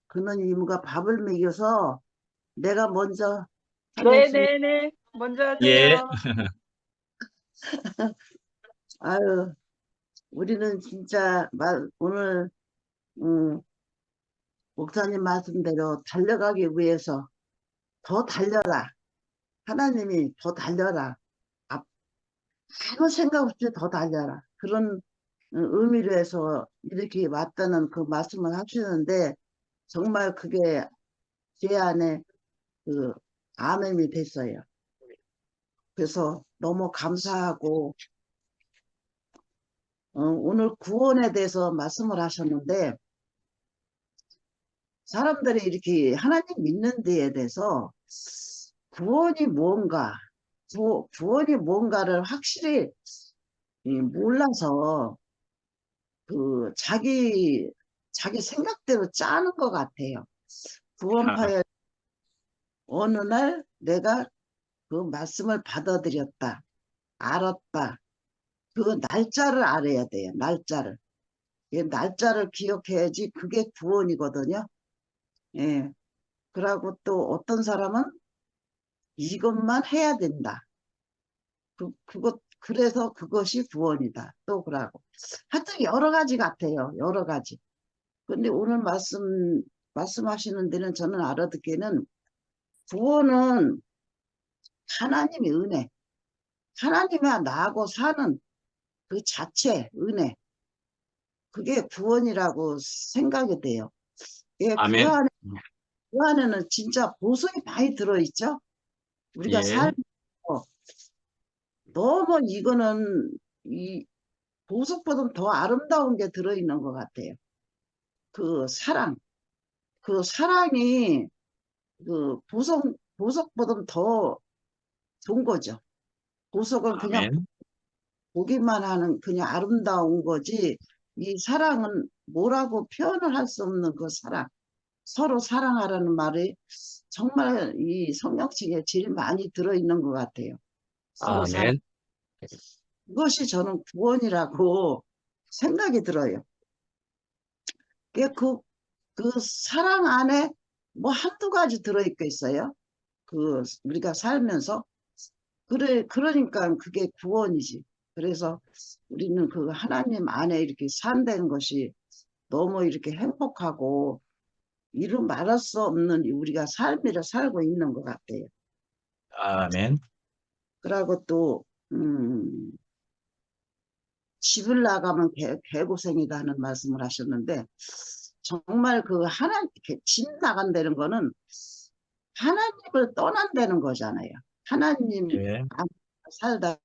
그는 이모가 밥을 먹여서 내가 먼저 하겠습니다. 네네네. 먼저 예. 하세요. 아유, 우리는 진짜 오늘 음, 목사님 말씀대로 달려가기 위해서 더 달려라. 하나님이 더 달려라. 아무 생각 없이 더 달려라. 그런 의미로 해서 이렇게 왔다는 그 말씀을 하시는데 정말 그게 제 안에 그 아멘이 됐어요. 그래서 너무 감사하고 오늘 구원에 대해서 말씀을 하셨는데 사람들이 이렇게 하나님 믿는 데에 대해서 구원이 뭔가 구원이 뭔가를 확실히 몰라서 그 자기 생각대로 짜는 것 같아요. 구원파에 어느 날 내가 그 말씀을 받아들였다, 알았다. 그 날짜를 알아야 돼요. 날짜를. 이 날짜를 기억해야지 그게 구원이거든요. 예. 그러고 또 어떤 사람은 이것만 해야 된다. 그래서 그것이 구원이다. 또 그러고. 하여튼 여러 가지 같아요. 여러 가지. 근데 오늘 말씀하시는 데는 저는 알아듣기에는 구원은 하나님의 은혜. 하나님과 나하고 사는 그 자체 은혜. 그게 구원이라고 생각이 돼요. 예, 아멘. 그 안에는 진짜 보석이 많이 들어있죠. 우리가 예. 살면서 너무 이거는 이 보석보다 더 아름다운 게 들어있는 것 같아요. 그 사랑. 그 사랑이 그 보석보다 더 좋은 거죠. 보석은 그냥 아멘. 보기만 하는 그냥 아름다운 거지. 이 사랑은 뭐라고 표현을 할 수 없는 그 사랑. 서로 사랑하라는 말이 정말 이 성경책에 제일 많이 들어있는 것 같아요. 서로 사랑. 아멘. 그것이 저는 구원이라고 생각이 들어요. 그, 그 사랑 안에 뭐 한두 가지 들어있겠어요? 그 우리가 살면서 그러니까 그게 구원이지. 그래서 우리는 그 하나님 안에 이렇게 산다는 것이 너무 이렇게 행복하고 이루 말할 수 없는 우리가 삶을 살고 있는 것 같아요. 아멘. 그리고 또 집을 나가면 개고생이다 하는 말씀을 하셨는데 정말 그 집 나간다는 거는 하나님을 떠난다는 거잖아요. 하나님 예. 안 살다가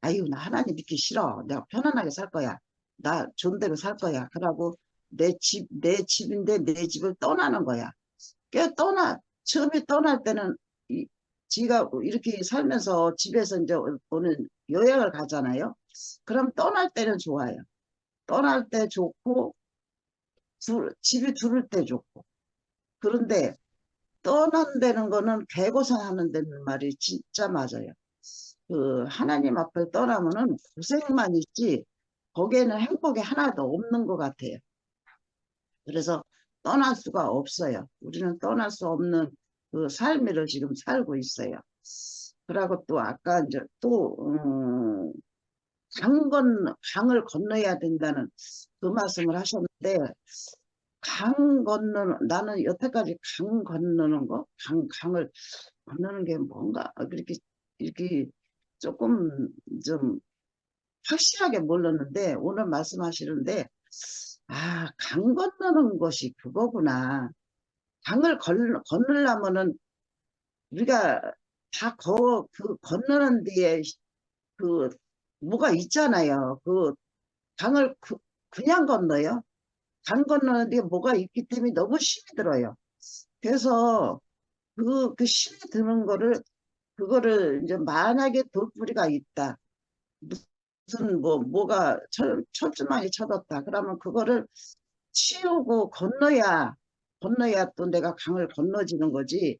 아유 나 하나님 믿기 싫어. 내가 편안하게 살 거야. 나 좋은 대로 살 거야. 그러고 내 집인데 내 집을 떠나는 거야. 처음에 떠날 때는 지가 이렇게 살면서 집에서 이제 오는 여행을 가잖아요. 그럼 떠날 때는 좋아요. 떠날 때 좋고 집이 두를 때 좋고. 그런데 떠난다는 거는 개고생하는 데는 말이 진짜 맞아요. 그 하나님 앞을 떠나면은 고생만 있지 거기에는 행복이 하나도 없는 것 같아요. 그래서 떠날 수가 없어요. 우리는 떠날 수 없는 그 삶을 지금 살고 있어요. 그리고 또 아까 이제 또 강을 건너야 된다는 그 말씀을 하셨는데 나는 여태까지 강 건너는 거, 강을 건너는 게 뭔가 이렇게 조금 좀 확실하게 몰랐는데 오늘 말씀하시는데 강 건너는 것이 그거구나. 건너려면은 우리가 다 건너는 데에 그 뭐가 있잖아요. 그 강을 그냥 건너요. 강 건너는 데 뭐가 있기 때문에 너무 힘이 들어요. 그래서 그 힘이 드는 그거를 이제 만약에 돌부리가 있다. 무슨 뭐가 철조망이 쳐졌다. 그러면 그거를 치우고 건너야 또 내가 강을 건너지는 거지.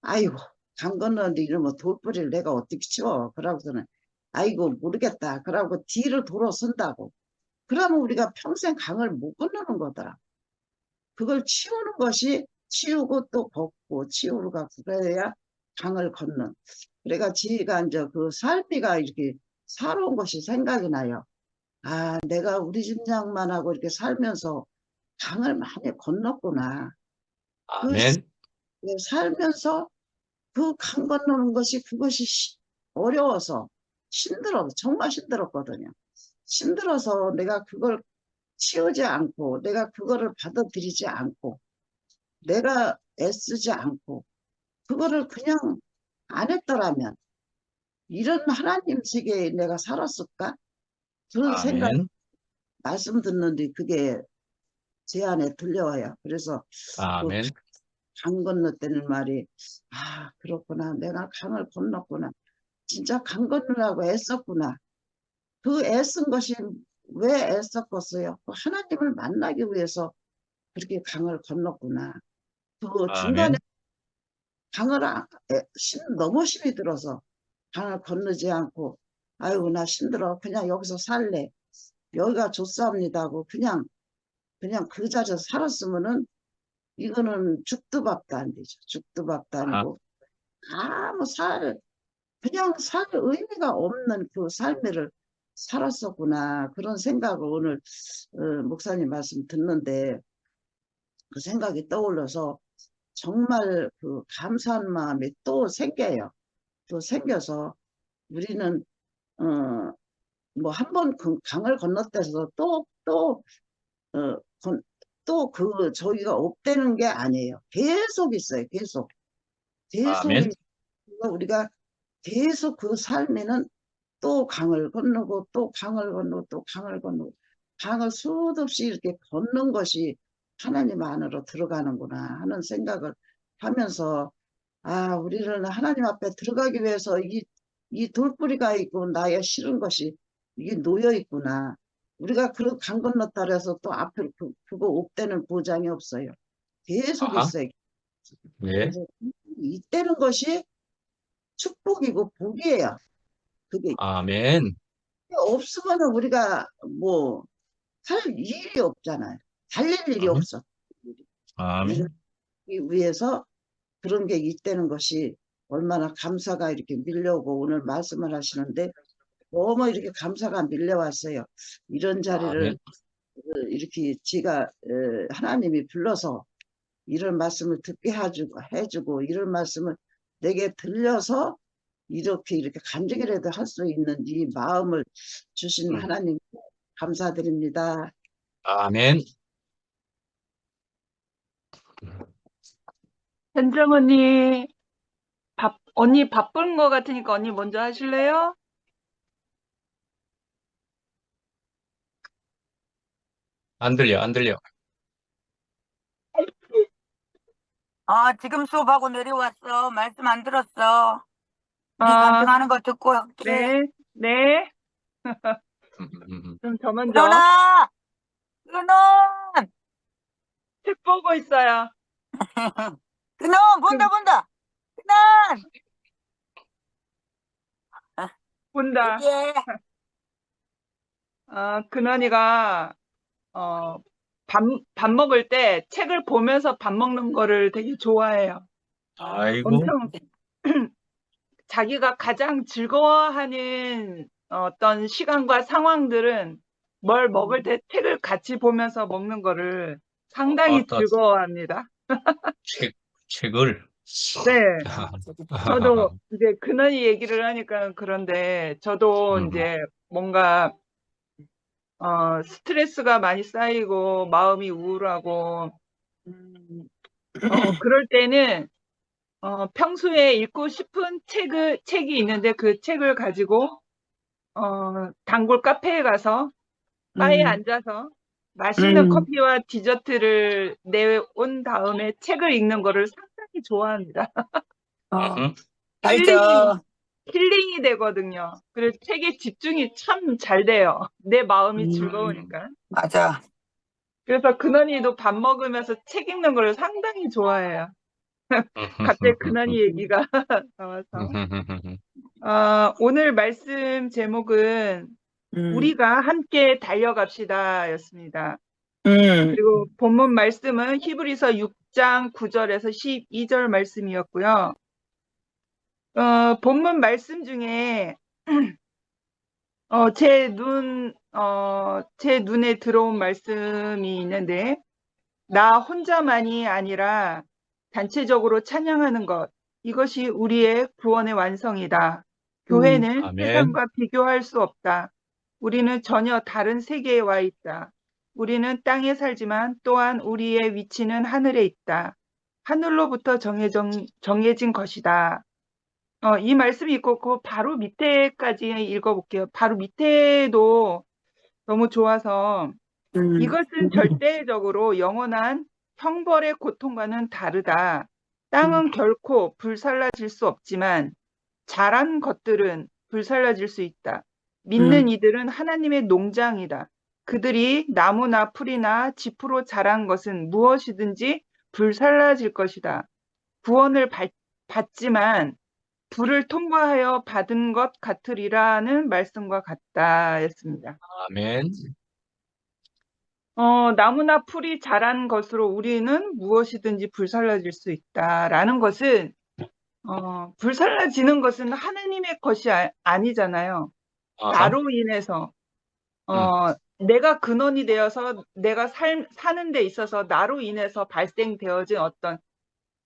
아이고, 강 건너는데 이러면 돌부리를 내가 어떻게 치워. 그러고서는 아이고 모르겠다. 그러고 뒤를 돌아선다고. 그러면 우리가 평생 강을 못 건너는 거더라. 그걸 치우는 것이 치우고 또 걷고 치우고 가고 그래야 강을 건너. 그래가 지가 이제 그 삶이가 이렇게 살아온 것이 생각이 나요. 아, 내가 우리 집 양반하고 이렇게 살면서 강을 많이 건넜구나. 그 아멘. 살면서 그 강 건너는 것이 그것이 어려워서 힘들어 정말 힘들었거든요. 힘들어서 내가 그걸 치우지 않고 내가 그거를 받아들이지 않고 내가 애쓰지 않고 그거를 그냥 안 했더라면 이런 하나님 세계에 내가 살았을까? 그런 생각 아멘. 말씀 듣는데 그게 제 안에 들려와요. 그래서 그 아멘. 강 건넜다는 말이 아 그렇구나 내가 강을 건넜구나 진짜 강 건너라고 애썼구나 그 애쓴 것이 왜 애썼겠어요? 그 하나님을 만나기 위해서 그렇게 강을 건넜구나 그 중간에 아멘. 강을 너무 힘이 들어서 강을 건너지 않고 아이고 나 힘들어 그냥 여기서 살래 여기가 좋사옵니다 하고 그냥 그 자리에서 살았으면은 이거는 죽도 밥도 안 되죠. 죽도 밥도 아, 아니고 아무 그냥 살 의미가 없는 그 삶을 살았었구나 그런 생각을 오늘 목사님 말씀 듣는데 그 생각이 떠올라서 정말 그 감사한 마음이 또 생겨요. 또 생겨서 우리는 뭐 한 번 강을 건넜다해서 또 저기가 없대는 게 아니에요. 계속 있어요. 계속. 계속 아멘. 우리가 계속 그 삶에는 또 강을 건너고 또 강을 건너고 또 강을 건너고 강을 수도 없이 이렇게 걷는 것이 하나님 안으로 들어가는구나 하는 생각을 하면서 아 우리는 하나님 앞에 들어가기 위해서 이 돌뿌리가 있고 나의 싫은 것이 이게 놓여 있구나. 우리가 그 강 건넜다 해서 또 앞에 그거 없대는 보장이 없어요. 계속 아하. 있어요. 네. 그래서 이때는 것이 축복이고 복이에요. 그게 아멘. 없으면 우리가 뭐 살 일이 없잖아요. 달릴 일이 아멘. 없어. 이러기 아멘. 위해서 그런 게 있다는 것이 얼마나 감사가 이렇게 밀려오고 오늘 말씀을 하시는데 너무 이렇게 감사가 밀려왔어요. 이런 자리를 아멘. 이렇게 지가 하나님이 불러서 이런 말씀을 듣게 해주고 이런 말씀을 내게 들려서 이렇게 간증이라도 할 수 있는 이 마음을 주신 음. 하나님 감사드립니다. 아멘. 현정 언니, 언니 바쁜 거 같으니까 언니 먼저 하실래요? 안 들려, 안 들려. 지금 수업하고 내려왔어. 말씀 안 들었어. 네 아, 간증하는 거 듣고 할게. 네, 네. 음, 음. 그럼 저 먼저 일어나! 일어나! 책 보고 있어요. 그놈 본다 본다. 그놈 본다. 얘기해. 근원이가, 어, 밥 먹을 때 책을 보면서 밥 먹는 거를 되게 좋아해요. 아이고. 엄청 자기가 가장 즐거워하는 어떤 시간과 상황들은 뭘 먹을 때 책을 같이 보면서 먹는 거를 상당히 아따, 즐거워합니다. 책, 책을. 네. 저도 음, 이제 근원이 얘기를 하니까 그런데 저도 이제 뭔가 스트레스가 많이 쌓이고 마음이 우울하고 그럴 때는 평소에 읽고 싶은 책이 있는데 그 책을 가지고 단골 카페에 가서 바에 앉아서 맛있는 커피와 디저트를 내온 다음에 책을 읽는 거를 상당히 좋아합니다. 음. 힐링이 알죠. 힐링이 되거든요. 그래서 책에 집중이 참 잘 돼요. 내 마음이 즐거우니까. 맞아. 그래서 근원이도 밥 먹으면서 책 읽는 걸 상당히 좋아해요. 갑자기 근원이 얘기가 나와서. 오늘 말씀 제목은 우리가 함께 달려갑시다 였습니다. 음, 그리고 본문 말씀은 히브리서 6장 9절에서 12절 말씀이었고요. 본문 말씀 중에 제 눈에 들어온 말씀이 있는데, 나 혼자만이 아니라 단체적으로 찬양하는 것, 이것이 우리의 구원의 완성이다. 교회는 아멘. 세상과 비교할 수 없다. 우리는 전혀 다른 세계에 와 있다. 우리는 땅에 살지만 또한 우리의 위치는 하늘에 있다. 하늘로부터 정해진 것이다. 이 말씀이 있고 그 바로 밑에까지 읽어볼게요. 바로 밑에도 너무 좋아서, 이것은 절대적으로 영원한 형벌의 고통과는 다르다. 땅은 결코 불살라질 수 없지만 자란 것들은 불살라질 수 있다. 믿는 이들은 하나님의 농장이다. 그들이 나무나 풀이나 짚으로 자란 것은 무엇이든지 불살라질 것이다. 구원을 받지만 불을 통과하여 받은 것 같으리라는 말씀과 같다 였습니다. 아멘. 나무나 풀이 자란 것으로 우리는 무엇이든지 불살라질 수 있다라는 것은, 불살라지는 것은 하나님의 것이 아니잖아요. 아하. 나로 인해서, 내가 근원이 되어서 내가 사는 데 있어서 나로 인해서 발생되어진 어떤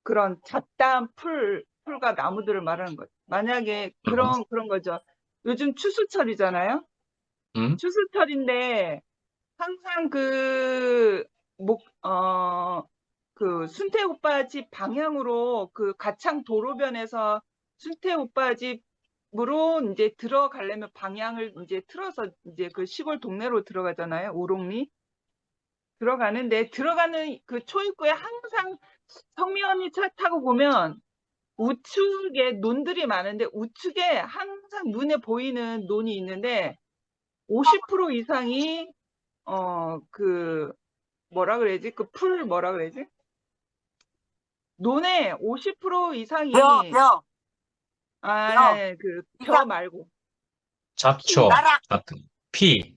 그런 잡다한 풀과 나무들을 말하는 거죠. 만약에 그런 거죠. 요즘 추수철이잖아요. 추수철인데 항상 그 순태 오빠 집 방향으로 그 가창 도로변에서 순태 오빠 집으로 이제 들어가려면 방향을 이제 틀어서 이제 그 시골 동네로 들어가잖아요. 우롱리 들어가는데, 들어가는 그 초입구에 항상 성미 언니 차 타고 보면 우측에 논들이 많은데, 우측에 항상 눈에 보이는 논이 있는데 50% 이상이 뭐라 그래야지? 그 풀 뭐라 그래야지? 논의 50% 이상이 벼. 벼 말고 잡초 나락. 같은 피,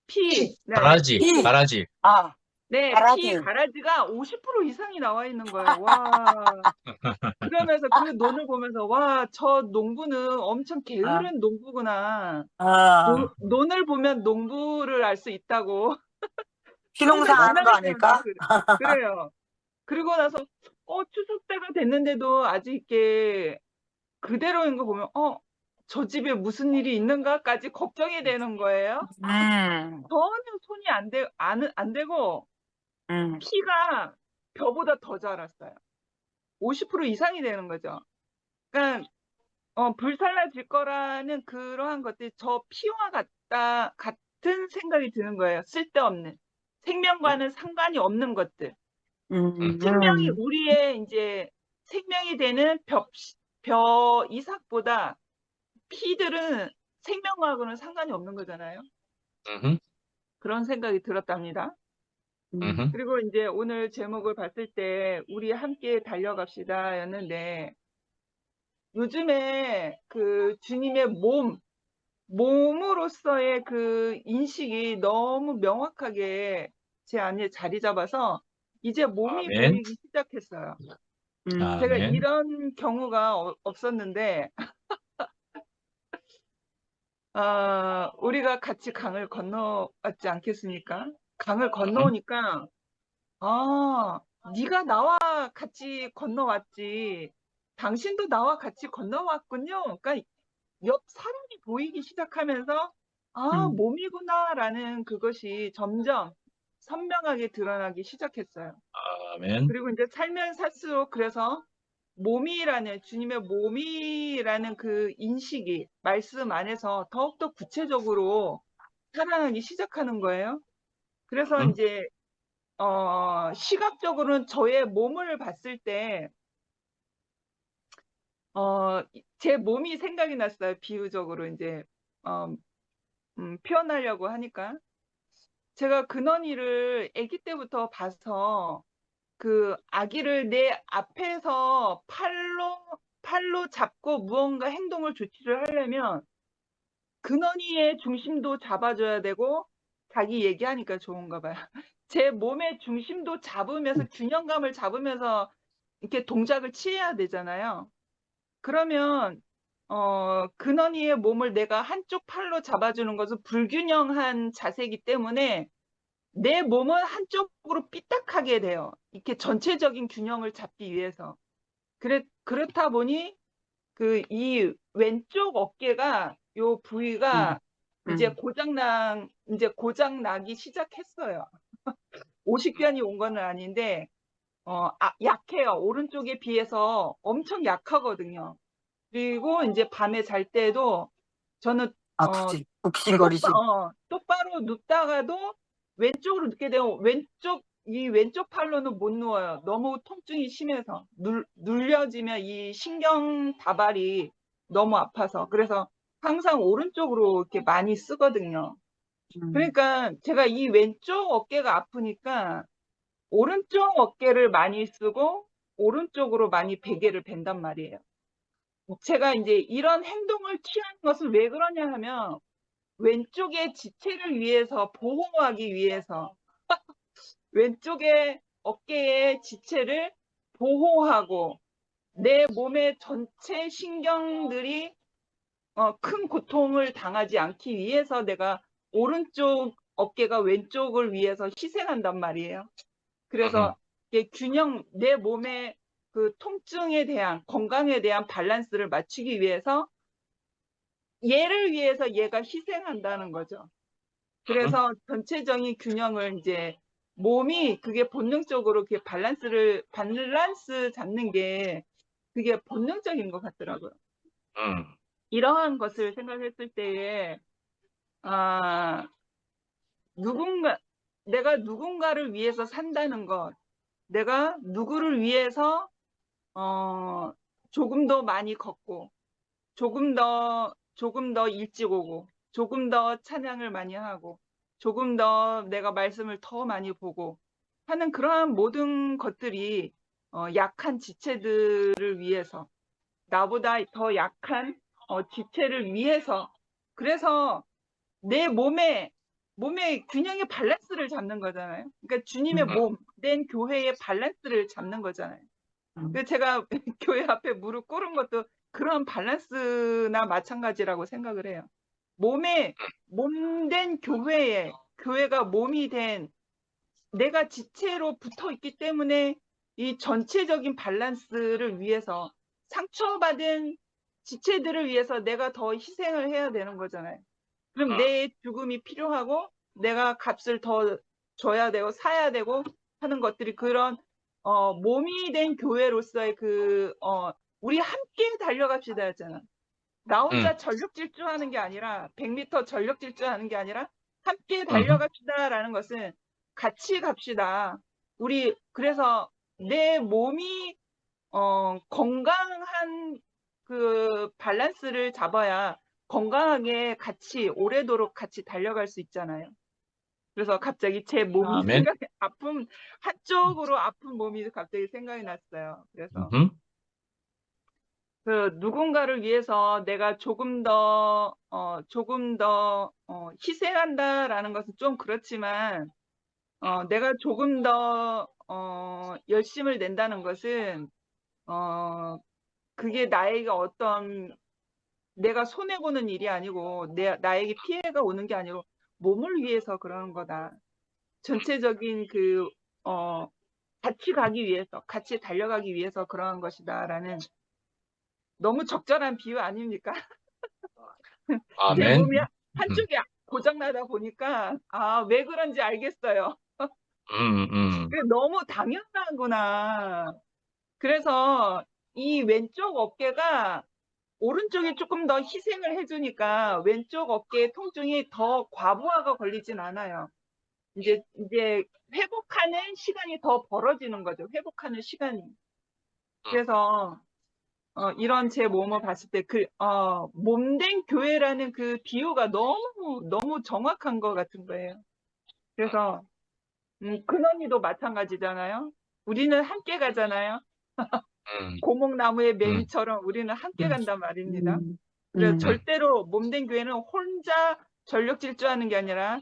피, 네, 가라지, 피. 가라지. 네, 가라지. 피 가라지가 50% 이상이 나와 있는 거예요. 와. 그러면서 그 논을 보면서 와, 저 농부는 엄청 게으른 농부구나. 논을 보면 농부를 알 수 있다고. 신농사 항상 하는 거 지나갈 때마다 아닐까? 그래요. 그리고 나서 추석 때가 됐는데도 아직 이게 그대로인 거 보면 저 집에 무슨 일이 있는가까지 걱정이 되는 거예요. 전혀 손이 안 되고 피가 벼보다 더 자랐어요. 50% 이상이 되는 거죠. 그러니까 불살라질 거라는 그러한 것들이 저 피와 같은 생각이 드는 거예요. 쓸데없는. 생명과는 상관이 없는 것들. 생명이 우리의 이제 생명이 되는 벼 이삭보다 피들은 생명과는 상관이 없는 거잖아요. 그런 생각이 들었답니다. 그리고 이제 오늘 제목을 봤을 때 우리 함께 달려갑시다 였는데, 요즘에 그 주님의 몸으로서의 그 인식이 너무 명확하게 제 안에 자리 잡아서 이제 몸이 아멘. 보이기 시작했어요. 제가 아멘. 이런 경우가 없었는데, 우리가 같이 강을 건너왔지 않겠습니까? 강을 건너오니까, 네가 나와 같이 건너왔지. 당신도 나와 같이 건너왔군요. 그러니까 옆 사람이 보이기 시작하면서 몸이구나라는 그것이 점점 선명하게 드러나기 시작했어요. 아멘. 그리고 이제 살면 살수록 그래서 주님의 몸이라는 그 인식이 말씀 안에서 더욱더 구체적으로 살아나기 시작하는 거예요. 그래서 이제 시각적으로는 저의 몸을 봤을 때 제 몸이 생각이 났어요. 비유적으로 이제 표현하려고 하니까, 제가 근원이를 아기 때부터 봐서 그 아기를 내 앞에서 팔로 잡고 무언가 행동을 조치를 하려면 근원이의 중심도 잡아줘야 되고, 자기 얘기하니까 좋은가 봐요. 제 몸의 중심도 잡으면서, 균형감을 잡으면서 이렇게 동작을 취해야 되잖아요. 그러면, 근원이의 몸을 내가 한쪽 팔로 잡아주는 것은 불균형한 자세이기 때문에 내 몸은 한쪽으로 삐딱하게 돼요. 이렇게 전체적인 균형을 잡기 위해서. 그렇다 보니, 이 왼쪽 어깨가, 요 부위가 이제 고장나기 시작했어요. 오십견이 온 건 아닌데, 약해요. 오른쪽에 비해서 엄청 약하거든요. 그리고 이제 밤에 잘 때도 저는, 아프지? 욱신거리지? 똑바로 눕다가도 왼쪽으로 눕게 되면 왼쪽 팔로는 못 누워요. 너무 통증이 심해서. 눌려지면 이 신경 다발이 너무 아파서. 그래서 항상 오른쪽으로 이렇게 많이 쓰거든요. 그러니까 제가 이 왼쪽 어깨가 아프니까 오른쪽 어깨를 많이 쓰고 오른쪽으로 많이 베개를 벤단 말이에요. 제가 이제 이런 행동을 취하는 것은 왜 그러냐 하면 왼쪽의 지체를 위해서, 보호하기 위해서, 왼쪽의 어깨의 지체를 보호하고 내 몸의 전체 신경들이 큰 고통을 당하지 않기 위해서 내가 오른쪽 어깨가 왼쪽을 위해서 희생한단 말이에요. 그래서 이게 내 몸의 그 통증에 대한, 건강에 대한 밸런스를 맞추기 위해서 얘를 위해서 얘가 희생한다는 거죠. 그래서 전체적인 균형을 이제 몸이 그게 본능적으로 그게 밸런스 잡는 게 그게 본능적인 것 같더라고요. 이러한 것을 생각했을 때에, 내가 누군가를 위해서 산다는 것, 내가 누구를 위해서, 조금 더 많이 걷고, 조금 더 일찍 오고, 조금 더 찬양을 많이 하고, 조금 더 내가 말씀을 더 많이 보고 하는 그러한 모든 것들이 약한 지체들을 위해서, 나보다 더 약한 지체를 위해서, 그래서 내 몸의 균형의 밸런스를 잡는 거잖아요. 그러니까 주님의 몸, 된 교회의 밸런스를 잡는 거잖아요. 그래서 제가 교회 앞에 무릎 꿇은 것도 그런 밸런스나 마찬가지라고 생각을 해요. 몸된 교회가 몸이 된 내가 지체로 붙어 있기 때문에 이 전체적인 밸런스를 위해서, 상처받은 지체들을 위해서 내가 더 희생을 해야 되는 거잖아요. 그럼 내 죽음이 필요하고 내가 값을 더 줘야 되고 사야 되고 하는 것들이 그런 몸이 된 교회로서의 우리 함께 달려갑시다 했잖아. 나 혼자 전력 질주하는 게 아니라 100m 전력 질주하는 게 아니라 함께 달려갑시다라는 것은 같이 갑시다. 그래서 내 몸이 건강한 그 밸런스를 잡아야 건강하게 같이 오래도록 같이 달려갈 수 있잖아요. 그래서 갑자기 제 몸이 아멘. 한쪽으로 아픈 몸이 갑자기 생각이 났어요. 그래서 누군가를 위해서 내가 조금 더 희생한다라는 것은 좀 그렇지만, 내가 조금 더 열심을 낸다는 것은 그게 나에게 내가 손해보는 일이 아니고 나에게 피해가 오는 게 아니고 몸을 위해서 그러는 거다. 전체적인 같이 가기 위해서, 같이 달려가기 위해서 그러한 것이다라는 너무 적절한 비유 아닙니까? 제 아멘. 몸이 한쪽이 고장나다 보니까 왜 그런지 알겠어요. 너무 당연하구나. 그래서 이 왼쪽 어깨가 오른쪽이 조금 더 희생을 해주니까 왼쪽 어깨의 통증이 더 과부하가 걸리진 않아요. 이제 회복하는 시간이 더 벌어지는 거죠. 회복하는 시간이. 그래서 이런 제 몸을 봤을 때 몸된 교회라는 그 비유가 너무 정확한 것 같은 거예요. 그래서 근원이도 마찬가지잖아요. 우리는 함께 가잖아요. 고목나무의 매미처럼 우리는 함께 간단 말입니다. 그래서 음. 절대로 몸된 교회는 혼자 전력 질주하는 게 아니라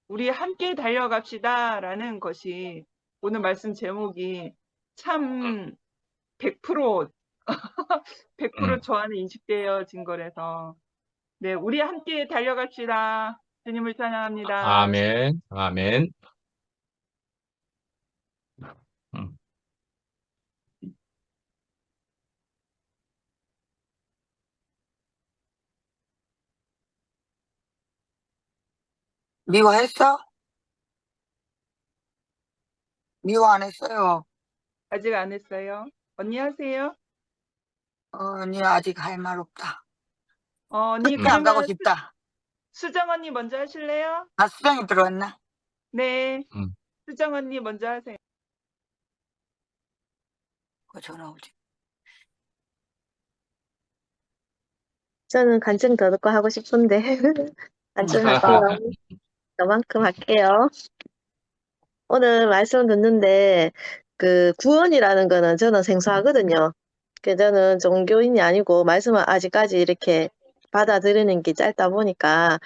우리 함께 달려갑시다라는 것이 오늘 말씀 제목이 참 100% 100% 저 안에 인식되어진 거라서 네, 우리 함께 달려갑시다. 주님을 찬양합니다. 아멘. 아멘. 음. 미화했어? 미화 안 했어요. 아직 안 했어요. 언니 하세요? 언니 아직 할 말 없다. 언니 그때 안 가고 그러면 싶다. 수정 언니 먼저 하실래요? 아, 수정이 들어왔나? 네, 음. 수정 언니 먼저 하세요. 전화 오지. 저는 간증 더 듣고 하고 싶은데 간증할게요. 그만큼 할게요. 오늘 말씀 듣는데 그 구원이라는 거는 저는 생소하거든요. 저는 종교인이 아니고 말씀을 아직까지 이렇게 받아들이는 게 짧다 보니까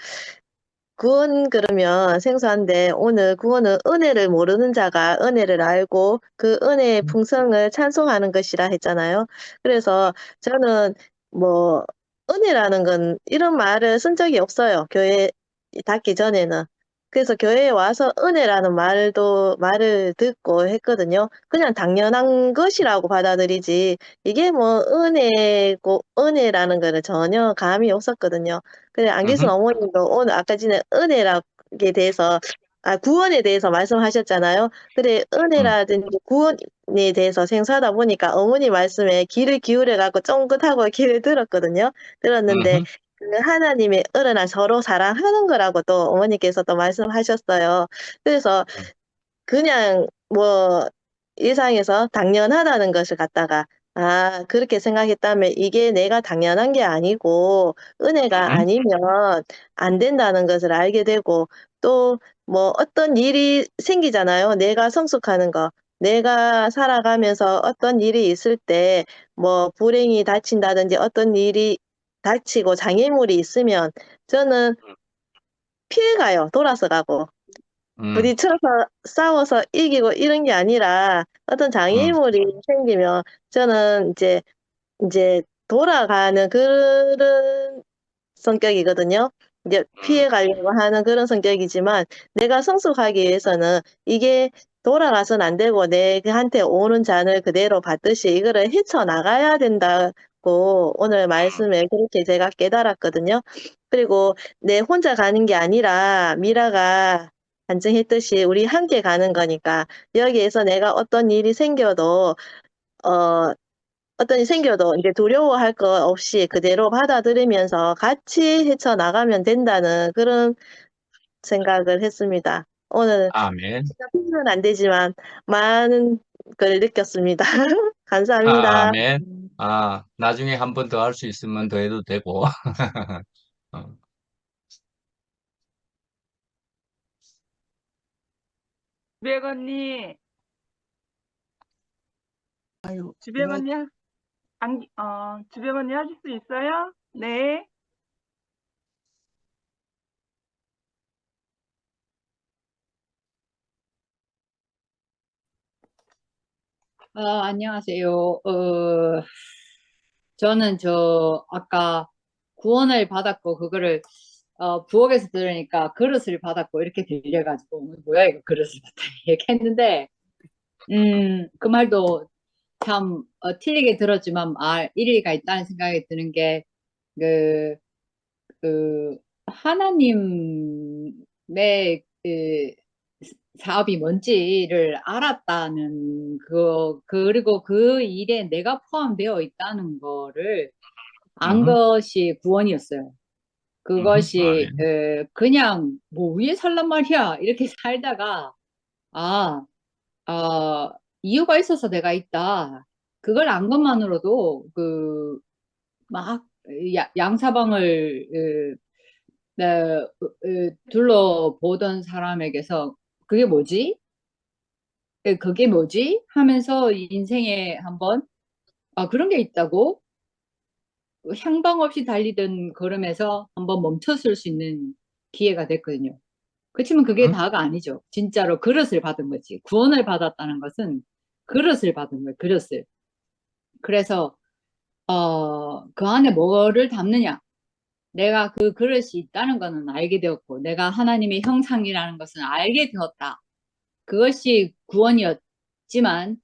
구원 그러면 생소한데 오늘 구원은 은혜를 모르는 자가 은혜를 알고 그 은혜의 풍성을 찬송하는 것이라 했잖아요. 그래서 저는 뭐 은혜라는 건 이런 말을 쓴 적이 없어요. 교회 닫기 전에는. 그래서 교회에 와서 은혜라는 말을 듣고 했거든요. 그냥 당연한 것이라고 받아들이지 이게 뭐 은혜라는 거는 전혀 감이 없었거든요. 그래 안 계신 어머님도 오늘 아까 전에 은혜라게 대해서 구원에 대해서 말씀하셨잖아요. 그래 은혜라든지 구원에 대해서 생소하다 보니까 어머니 말씀에 귀를 기울여 갖고 쫑긋하고 귀를 들었거든요. 들었는데 그 하나님의 은혜는 서로 사랑하는 거라고 또 어머니께서 또 말씀하셨어요. 그래서 그냥 뭐 일상에서 당연하다는 것을 갖다가 그렇게 생각했다면 이게 내가 당연한 게 아니고 은혜가 아니면 안 된다는 것을 알게 되고 또 뭐 어떤 일이 생기잖아요. 내가 성숙하는 거. 내가 살아가면서 어떤 일이 있을 때 뭐 불행이 닥친다든지 어떤 일이 닥치고 장애물이 있으면 저는 피해가요. 돌아서 가고. 부딪혀서 싸워서 이기고 이런 게 아니라 어떤 장애물이 생기면 저는 이제 돌아가는 그런 성격이거든요. 이제 피해 가려고 하는 그런 성격이지만 내가 성숙하기 위해서는 이게 돌아가서는 안 되고 내한테 오는 잔을 그대로 받듯이 이거를 헤쳐나가야 된다고 오늘 말씀에 그렇게 제가 깨달았거든요. 그리고 내 혼자 가는 게 아니라 미라가 간증했듯이 우리 함께 가는 거니까 여기에서 내가 어떤 일이 생겨도 이제 두려워할 거 없이 그대로 받아들이면서 같이 헤쳐나가면 된다는 그런 생각을 했습니다. 오늘 아멘. 표현은 안 되지만 많은 걸 느꼈습니다. 감사합니다. 아멘. 나중에 한 번 더 할 수 있으면 더 해도 되고. 어. 주백 언니, 아유, 주백 언니, 주백 언니 하실 수 있어요? 네. 안녕하세요. 저는 아까 구원을 받았고, 그거를, 부엌에서 들으니까 그릇을 받았고, 이렇게 들려가지고, 뭐야, 이거 그릇을 받다, 얘기했는데, 그 말도 참, 틀리게 들었지만, 일리가 있다는 생각이 드는 게, 그, 하나님의, 사업이 뭔지를 알았다는 그리고 그 일에 내가 포함되어 있다는 거를 안 것이 구원이었어요. 그것이 그냥 뭐 위에 살란 말이야 이렇게 살다가 아, 이유가 있어서 내가 있다. 그걸 안 것만으로도 막 양사방을 둘러보던 사람에게서 그게 뭐지? 그게 뭐지? 하면서 인생에 한번 그런 게 있다고? 향방 없이 달리던 걸음에서 한번 멈췄을 수 있는 기회가 됐거든요. 그렇지만 그게 다가 아니죠. 진짜로 그릇을 받은 거지. 구원을 받았다는 것은 그릇을 받은 거예요. 그릇을. 그래서 그 안에 뭐를 담느냐? 내가 그 그릇이 있다는 것은 알게 되었고, 내가 하나님의 형상이라는 것은 알게 되었다. 그것이 구원이었지만,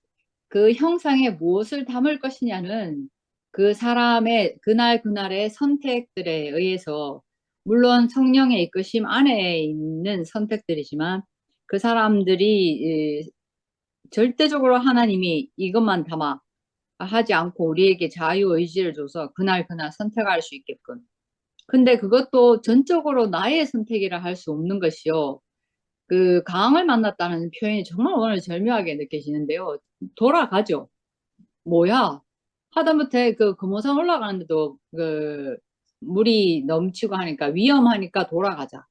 그 형상에 무엇을 담을 것이냐는 그 사람의 그날의 선택들에 의해서, 물론 성령의 이끄심 안에 있는 선택들이지만, 그 사람들이 절대적으로 하나님이 이것만 담아 하지 않고 우리에게 자유의지를 줘서 그날 선택할 수 있게끔. 근데 그것도 전적으로 나의 선택이라 할 수 없는 것이요. 그 강을 만났다는 표현이 정말 오늘 절묘하게 느껴지는데요. 돌아가죠. 뭐야? 하다못해 그 금오산 올라가는데도 그 물이 넘치고 하니까 위험하니까 돌아가자.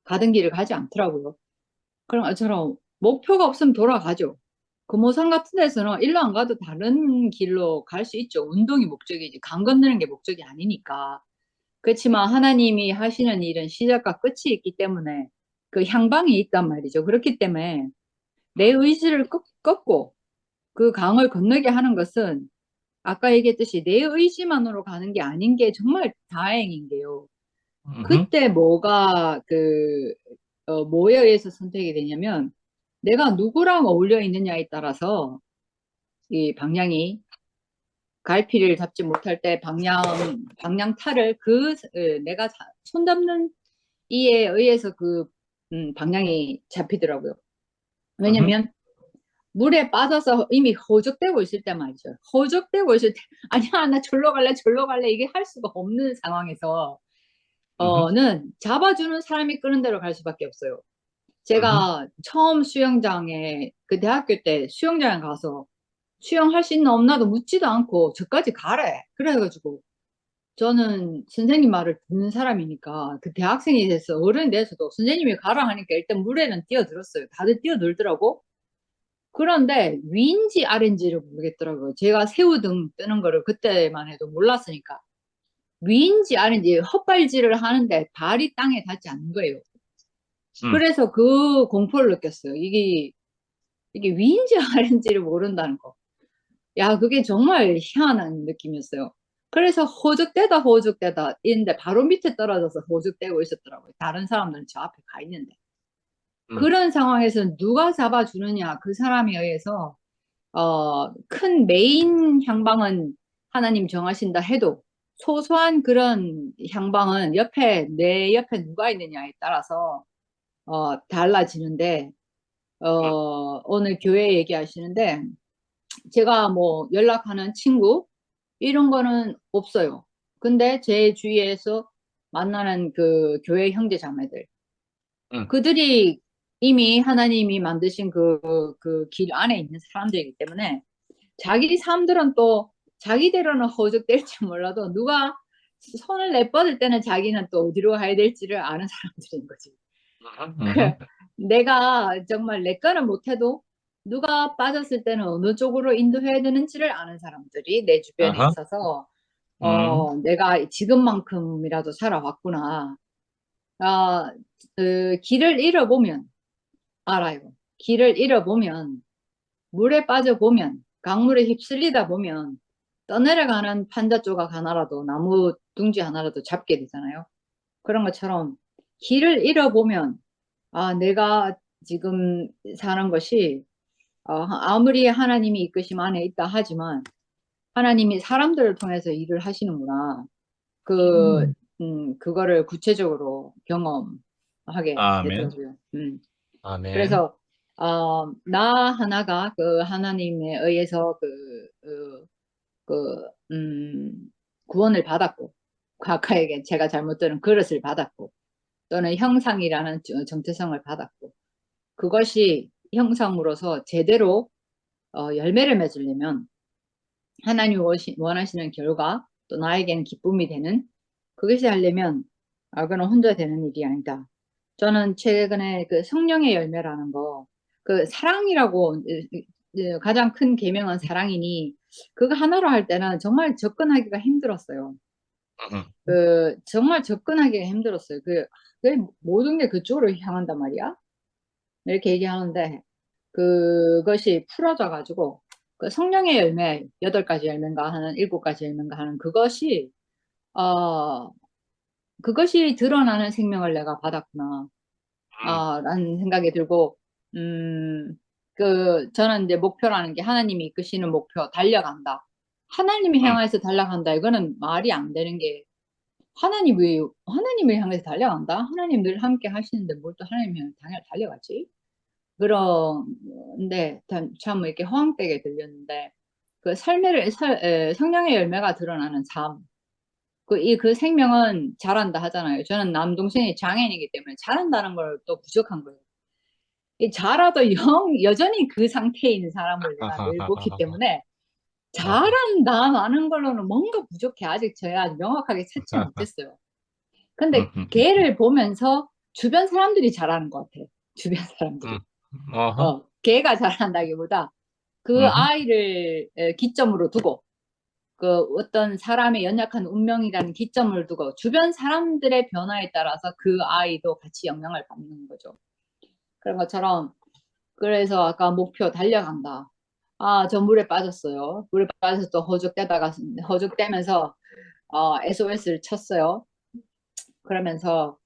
가던 길을 가지 않더라고요. 그럼 저처럼 목표가 없으면 돌아가죠. 금오산 같은 데서는 일로 안 가도 다른 길로 갈 수 있죠. 운동이 목적이지. 강 건너는 게 목적이 아니니까. 그렇지만 하나님이 하시는 일은 시작과 끝이 있기 때문에 그 향방이 있단 말이죠. 그렇기 때문에 내 의지를 꺾고 그 강을 건너게 하는 것은 아까 얘기했듯이 내 의지만으로 가는 게 아닌 게 정말 다행인 게요. 그때 뭐가 뭐에 의해서 선택이 되냐면 내가 누구랑 어울려 있느냐에 따라서 이 방향이 갈피를 잡지 못할 때 방향타를 내가 손잡는 이에 의해서 방향이 잡히더라고요. 왜냐면 물에 빠져서 이미 허적대고 있을 때 말이죠. 허적대고 있을 때 아니야 나 절로 갈래 이게 할 수가 없는 상황에서 는 잡아주는 사람이 끄는 대로 갈 수밖에 없어요. 제가 처음 수영장에 그 대학교 때 수영장에 가서 수영할 수 있나 없나도 묻지도 않고 저까지 가래. 그래가지고 저는 선생님 말을 듣는 사람이니까 그 대학생이 돼서 어른이 돼서도 선생님이 가라 하니까 일단 물에는 뛰어들었어요. 다들 뛰어들더라고. 그런데 위인지 아래인지를 모르겠더라고요. 제가 새우등 뜨는 거를 그때만 해도 몰랐으니까 위인지 아래인지 헛발질을 하는데 발이 땅에 닿지 않는 거예요. 그래서 그 공포를 느꼈어요. 이게 위인지 아래인지를 모른다는 거. 야, 그게 정말 희한한 느낌이었어요. 그래서 허죽대다 있는데 바로 밑에 떨어져서 허죽대고 있었더라고요. 다른 사람들은 저 앞에 가 있는데. 그런 상황에서 누가 잡아주느냐 그 사람에 의해서 큰 메인 향방은 하나님 정하신다 해도 소소한 그런 향방은 내 옆에 누가 있느냐에 따라서 달라지는데 오늘 교회 얘기하시는데 제가 뭐 연락하는 친구 이런 거는 없어요. 근데 제 주위에서 만나는 그 교회 형제 자매들 그들이 이미 하나님이 만드신 그 길 안에 있는 사람들이기 때문에 자기 삶들은 또 자기대로는 허죽댈지 몰라도 누가 손을 내뻗을 때는 자기는 또 어디로 가야 될지를 아는 사람들인 거지. 내가 정말 내 거는 못해도 누가 빠졌을 때는 어느 쪽으로 인도해야 되는지를 아는 사람들이 내 주변에 있어서 내가 지금만큼이라도 살아왔구나. 길을 잃어보면 알아요. 길을 잃어보면 물에 빠져보면 강물에 휩쓸리다 보면 떠내려가는 판자 조각 하나라도 나무 둥지 하나라도 잡게 되잖아요. 그런 것처럼 길을 잃어보면 내가 지금 사는 것이 아무리 하나님이 이끄심 안에 있다 하지만 하나님이 사람들을 통해서 일을 하시는구나. 그거를 구체적으로 경험하게 아멘. 되더라고요. 아멘. 그래서 나 하나가 그 하나님에 의해서 구원을 받았고 아까 얘기한 제가 잘못 들은 그릇을 받았고 또는 형상이라는 정체성을 받았고 그것이 형상으로서 제대로 열매를 맺으려면 하나님 원하시는 결과 또 나에게는 기쁨이 되는 그것이 하려면 그건 혼자 되는 일이 아니다. 저는 최근에 그 성령의 열매라는 거, 그 사랑이라고 가장 큰 계명은 사랑이니 그거 하나로 할 때는 정말 접근하기가 힘들었어요. 정말 접근하기가 힘들었어요. 모든 게 그쪽으로 향한단 말이야. 이렇게 얘기하는데, 그것이 풀어져 가지고, 그 성령의 열매, 8가지 열매인가 하는, 7가지 열매인가 하는 그것이 드러나는 생명을 내가 받았구나. 라는 생각이 들고, 저는 이제 목표라는 게 하나님이 이끄시는 목표, 달려간다. 하나님이 향해서 달려간다. 이거는 말이 안 되는 게, 하나님을 향해서 달려간다? 하나님 늘 함께 하시는데 뭘 또 하나님을 향해 당연히 달려가지? 그런데 참 이렇게 허황되게 들렸는데, 성령의 열매가 드러나는 삶. 그 생명은 잘한다 하잖아요. 저는 남동생이 장애인이기 때문에 잘한다는 걸 또 부족한 거예요. 잘하도 여전히 그 상태에 있는 사람을 내가 늘 보기 때문에 잘한다 많은 걸로는 뭔가 부족해. 아직 제가 명확하게 찾지 못했어요. 근데 걔를 보면서 주변 사람들이 잘하는 것 같아. 주변 사람들이. 걔가 잘한다기보다 그 아이를 기점으로 두고 어떤 사람의 연약한 운명이라는 기점을 두고 주변 사람들의 변화에 따라서 그 아이도 같이 영향을 받는 거죠. 그런 것처럼 그래서 아까 목표 달려간다. 저 물에 빠졌어요. 물에 빠져서 또 허죽대면서 SOS를 쳤어요. 그러면서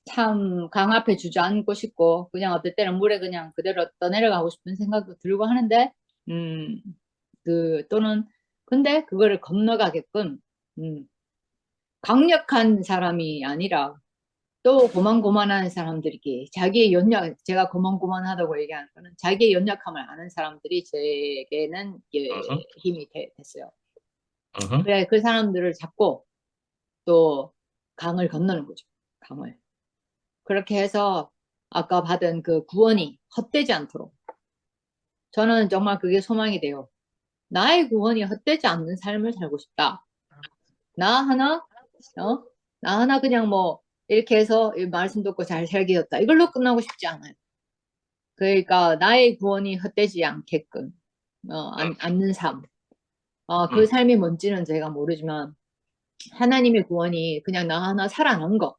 참 강 앞에 주저앉고 싶고 그냥 어떨 때는 물에 그냥 그대로 떠내려가고 싶은 생각도 들고 하는데 근데 그거를 건너가게끔 강력한 사람이 아니라 또 고만고만한 사람들이 제가 고만고만하다고 얘기하는 거는 자기의 연약함을 아는 사람들이 제게는 힘이 됐어요. 그래, 그 사람들을 잡고 또 강을 건너는 거죠. 강을. 그렇게 해서 아까 받은 그 구원이 헛되지 않도록. 저는 정말 그게 소망이 돼요. 나의 구원이 헛되지 않는 삶을 살고 싶다. 나 하나 그냥 뭐 이렇게 해서 말씀 듣고 잘 살게 됐다. 이걸로 끝나고 싶지 않아요. 그러니까 나의 구원이 헛되지 않게끔 않는 삶. 그 삶이 뭔지는 제가 모르지만 하나님의 구원이 그냥 나 하나 살아난 거,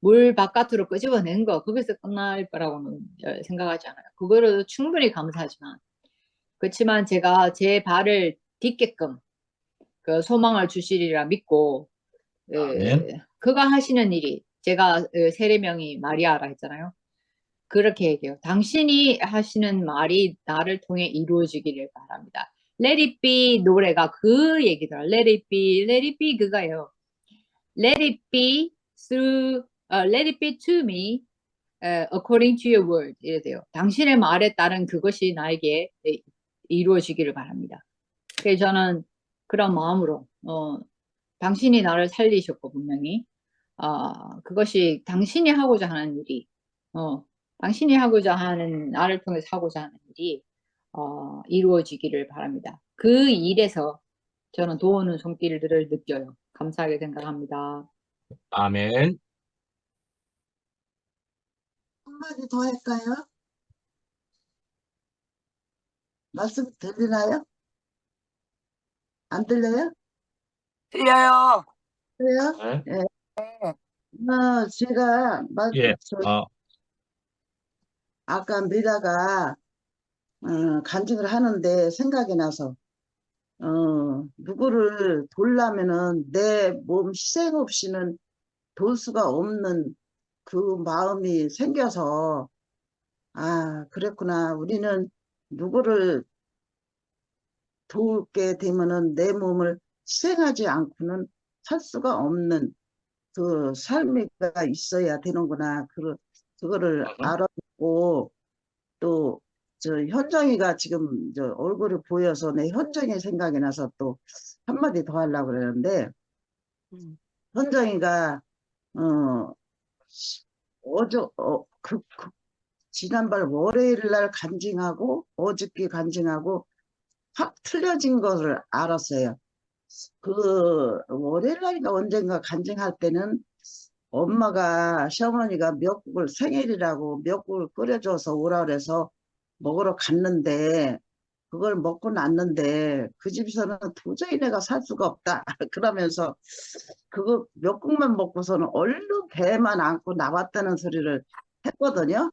물 바깥으로 끄집어낸 거, 거기서 끝날 거라고는 생각하지 않아요. 그거를 충분히 감사하지만 그렇지만 제가 제 발을 딛게끔 그 소망을 주시리라 믿고 그가 하시는 일이 제가 세례명이 마리아라 했잖아요. 그렇게 얘기해요. 당신이 하시는 말이 나를 통해 이루어지기를 바랍니다. Let it be 노래가 그 얘기더라. Let it be 그거예요. Let it be let it be to me according to your word. 이래 돼요. 당신의 말에 따른 그것이 나에게 이루어지기를 바랍니다. 그래서 저는 그런 마음으로 당신이 나를 살리셨고 분명히 그것이 당신이 하고자 하는 일이 당신이 하고자 하는 나를 통해서 하고자 하는 일이 이루어지기를 바랍니다. 그 일에서 저는 도우는 손길들을 느껴요. 감사하게 생각합니다. 아멘. 한마디 더 할까요? 말씀 들리나요? 안 들려요? 들려요. 그래요? 네. 제가 예. 아까 미라가 간증을 하는데 생각이 나서 누구를 돌라면은 내 몸 희생 없이는 돌 수가 없는 그 마음이 생겨서 그랬구나. 우리는 누구를 돕게 되면은 내 몸을 희생하지 않고는 살 수가 없는 그 삶이가 있어야 되는구나. 그거를 알아듣고 또 저 현정이가 지금 저 얼굴을 보여서 내 현정이 생각이 나서 또 한마디 더 하려고 그러는데 현정이가 지난번 월요일 날 간증하고 어저께 간증하고 확 틀려진 것을 알았어요. 그 월요일 날인가 언젠가 간증할 때는 엄마가 시어머니가 미역국을 생일이라고 미역국을 끓여줘서 오라 그래서 먹으러 갔는데 그걸 먹고 났는데 그 집에서는 도저히 내가 살 수가 없다. 그러면서 그거 몇 국만 먹고서는 얼른 배만 안고 나왔다는 소리를 했거든요.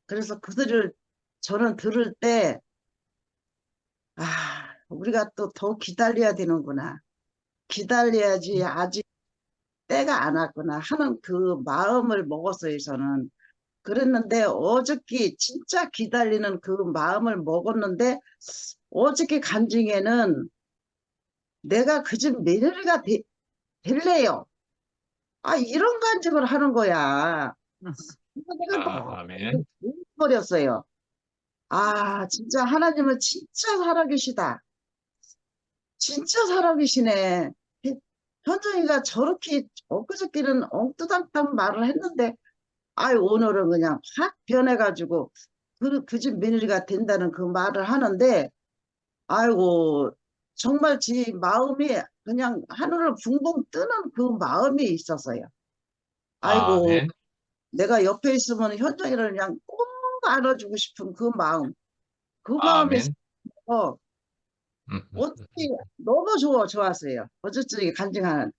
그래서 그 소리를 저는 들을 때, 아, 우리가 또 더 기다려야 되는구나. 기다려야지 아직 때가 안 왔구나 하는 그 마음을 먹었어요, 저는. 그랬는데 어저께 진짜 기다리는 그 마음을 먹었는데 어저께 간증에는 내가 그 집 며느리가 될래요. 아, 이런 간증을 하는 거야. 내가 너무 아멘. 버렸어요. 아, 진짜 하나님은 진짜 살아계시다. 진짜 살아계시네. 현정이가 저렇게 엊그저께는 엉뚱당땅 말을 했는데, 아이, 오늘은 그냥 확 변해가지고, 그 집 며느리가 된다는 그 말을 하는데, 아이고, 정말 지 마음이 그냥 하늘을 붕붕 뜨는 그 마음이 있었어요. 아이고, 아멘. 내가 옆에 있으면 현정이를 그냥 꼭 안아주고 싶은 그 마음, 그 마음이 아멘. 있어서 어떻게 너무 좋았어요. 어저께 간증하는,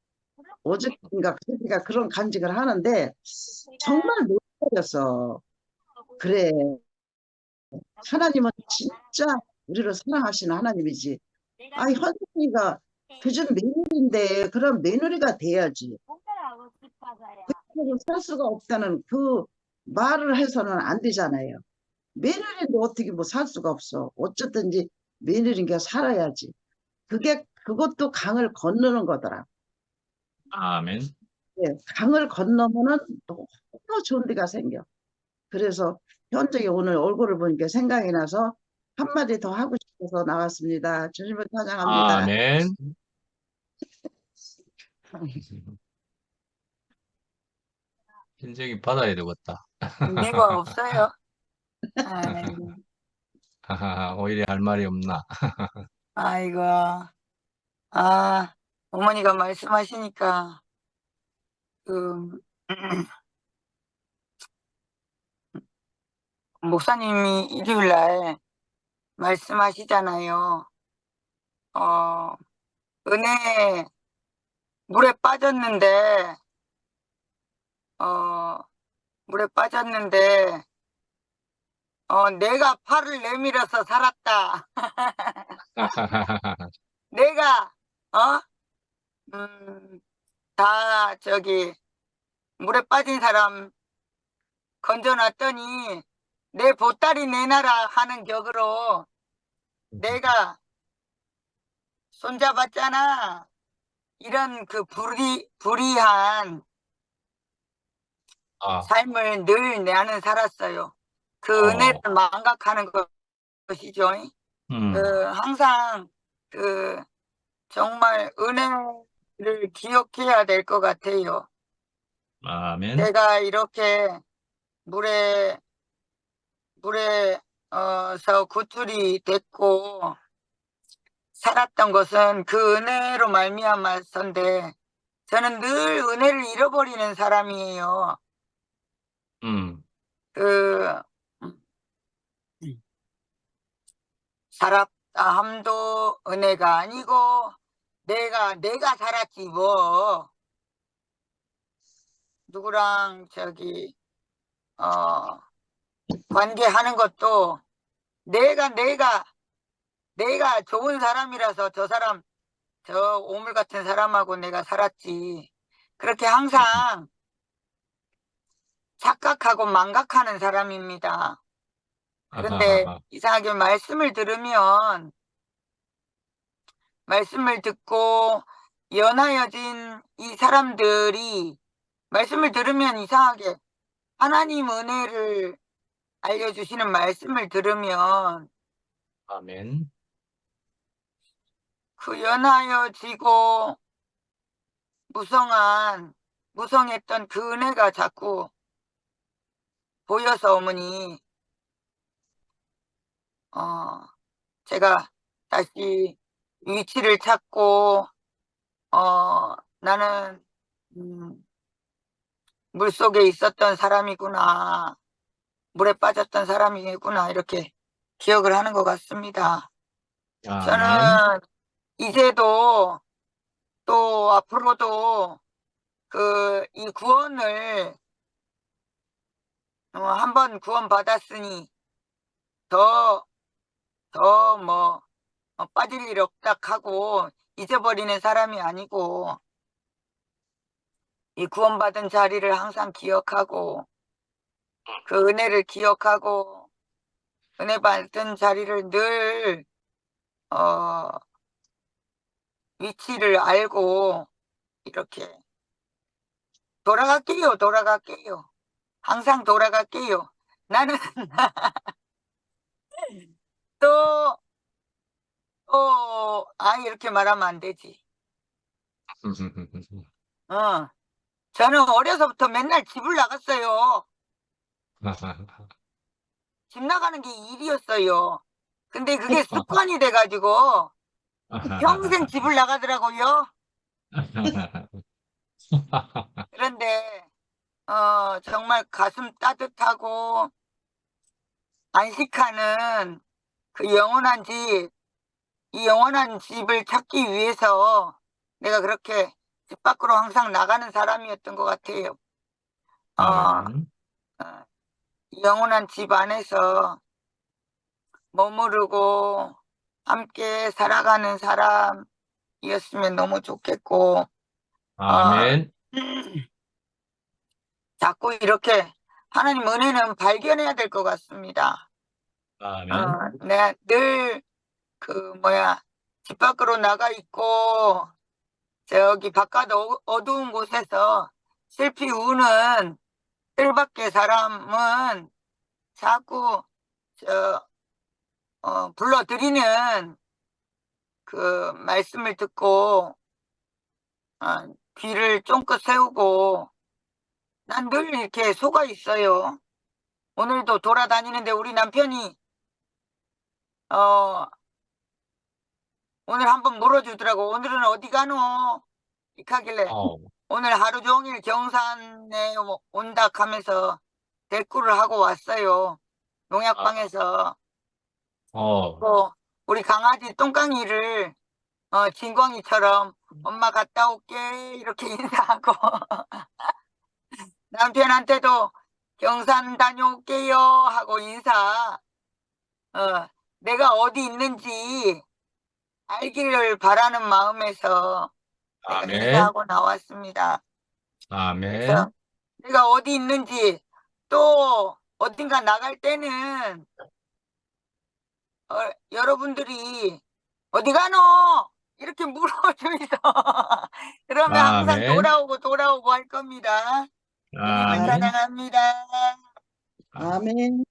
어저께인가 그저께가 그런 간증을 하는데 정말 놀랐어. 그래, 하나님은 진짜 우리를 사랑하시는 하나님이지. 아, 현정이가 그중 며느리인데 그런 며느리가 돼야지. 그렇게 살 수가 없다는 그 말을 해서는 안 되잖아요. 며느리인데 어떻게 뭐 살 수가 없어. 어쨌든지 며느리인 게 살아야지. 그것도 강을 건너는 거더라. 아멘. 예, 강을 건너면은 너무 좋은 데가 생겨. 그래서 현정이 오늘 얼굴을 보니까 생각이 나서 한마디 더 하고 싶어서 나왔습니다. 주님을 찬양합니다. 아멘. 인정이 받아야 되겠다. 내가 없어요. 아이고, 오히려 할 말이 없나. 아이고. 아, 어머니가 말씀하시니까, 그, 목사님이 일요일 날 말씀하시잖아요. 은혜 물에 빠졌는데, 어, 물에 빠졌는데, 내가 팔을 내밀어서 살았다. 내가, 어? 다 물에 빠진 사람 건져놨더니 내 보따리 내놔라 하는 격으로 내가 손잡았잖아. 이런 그 불의한 아, 삶을 늘 나는 살았어요. 그 어, 은혜를 망각하는 것이죠. 항상 정말 은혜를 기억해야 될 것 같아요. 아멘. 내가 이렇게 물에 서 구출이 됐고 살았던 것은 그 은혜로 말미암아서인데 저는 늘 은혜를 잃어버리는 사람이에요. 그 살았다 함도 은혜가 아니고 내가 살았지 뭐. 누구랑 관계하는 것도 내가 좋은 사람이라서 저 오물 같은 사람하고 내가 살았지. 그렇게 항상 착각하고 망각하는 사람입니다. 그런데 이상하게 말씀을 듣고 연하여진 이 사람들이 말씀을 들으면 이상하게 하나님 은혜를 알려주시는 말씀을 들으면 아멘. 그 연하여지고 무성했던 그 은혜가 자꾸 보여서 어머니 제가 다시 위치를 찾고 나는 물속에 있었던 사람이구나, 물에 빠졌던 사람이구나 이렇게 기억을 하는 것 같습니다. 아멘. 저는 이제도 또 앞으로도 이 구원을 한번 구원받았으니 더 뭐 빠질 일 없다 하고 잊어버리는 사람이 아니고 이 구원받은 자리를 항상 기억하고 그 은혜를 기억하고 은혜 받은 자리를 늘 위치를 알고 이렇게 돌아갈게요. 항상 돌아갈게요. 나는 또, 이렇게 말하면 안 되지. 저는 어려서부터 맨날 집을 나갔어요. 집 나가는 게 일이었어요. 근데 그게 습관이 돼가지고 평생 집을 나가더라고요. 그런데 정말 가슴 따뜻하고 안식하는 그 영원한 집, 이 영원한 집을 찾기 위해서 내가 그렇게 집 밖으로 항상 나가는 사람이었던 것 같아요. 아멘. 이 영원한 집 안에서 머무르고 함께 살아가는 사람이었으면 너무 좋겠고, 아멘. 자꾸 이렇게 하나님 은혜는 발견해야 될 것 같습니다. 아멘. 내가 늘 집 밖으로 나가 있고 저기 바깥 어두운 곳에서 슬피 우는 뜻밖의 사람은 자꾸 불러들이는 그 말씀을 듣고 귀를 쫑긋 세우고 난 늘 이렇게 속아 있어요. 오늘도 돌아다니는데 우리 남편이 오늘 한번 물어주더라고. 오늘은 어디 가노? 이렇게 하길래 오늘 하루 종일 경산에 온다 하면서 대꾸를 하고 왔어요. 농약방에서. 우리 강아지 똥강이를 진광이처럼 엄마 갔다 올게 이렇게 인사하고 남편한테도 경산 다녀올게요 하고 인사. 내가 어디 있는지 알기를 바라는 마음에서 내가 아멘. 인사하고 나왔습니다. 아멘. 그래서 내가 어디 있는지 또 어딘가 나갈 때는 여러분들이 어디 가노? 이렇게 물어주이소. 그러면 항상 아멘. 돌아오고 할 겁니다. 주님을 아멘. 찬양합니다. 아멘.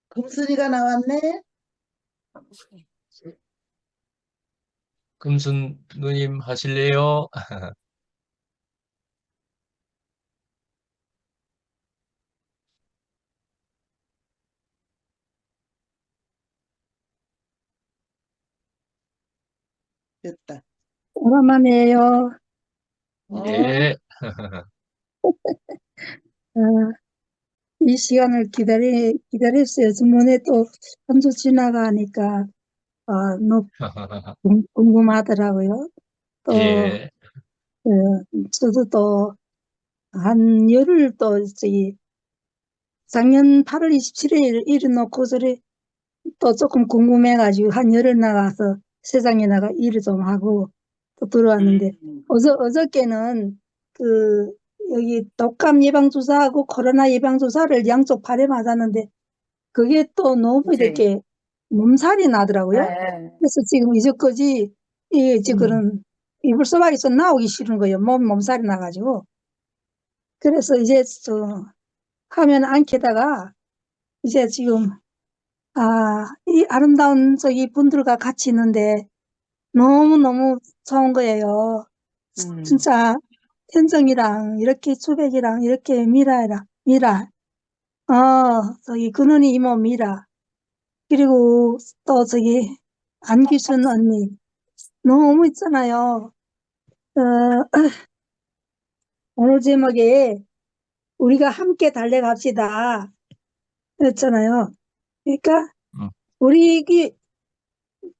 금순이가 나왔네. 금순 누님 하실래요? 됐다. 오랜만이에요. 예. 어, 이 시간을 기다렸어요. 주문에 또 한 주 지나가니까, 너무 궁금하더라고요. 또, 예. 저도 또, 한 열흘 작년 8월 27일 일을 놓고 또 조금 궁금해가지고 한 열흘 나가서 세상에 나가 일을 좀 하고 또 들어왔는데, 어저께는 여기 독감 예방주사하고 코로나 예방주사를 양쪽 팔에 맞았는데, 그게 또 너무 이렇게 몸살이 나더라고요. 그래서 지금 이제까지, 지금 이불 속에서 나오기 싫은 거예요. 몸살이 나가지고. 그래서 이제 화면 안 켜다가, 이제 지금, 이 아름다운 저기 분들과 같이 있는데, 너무너무 좋은 거예요. 진짜, 현정이랑, 이렇게 주백이랑, 이렇게 미라, 저기 근원이 이모 미라, 그리고 또 저기 안기순 언니, 너무 있잖아요. 오늘 제목에 우리가 함께 달려갑시다. 그랬잖아요. 그러니까 음,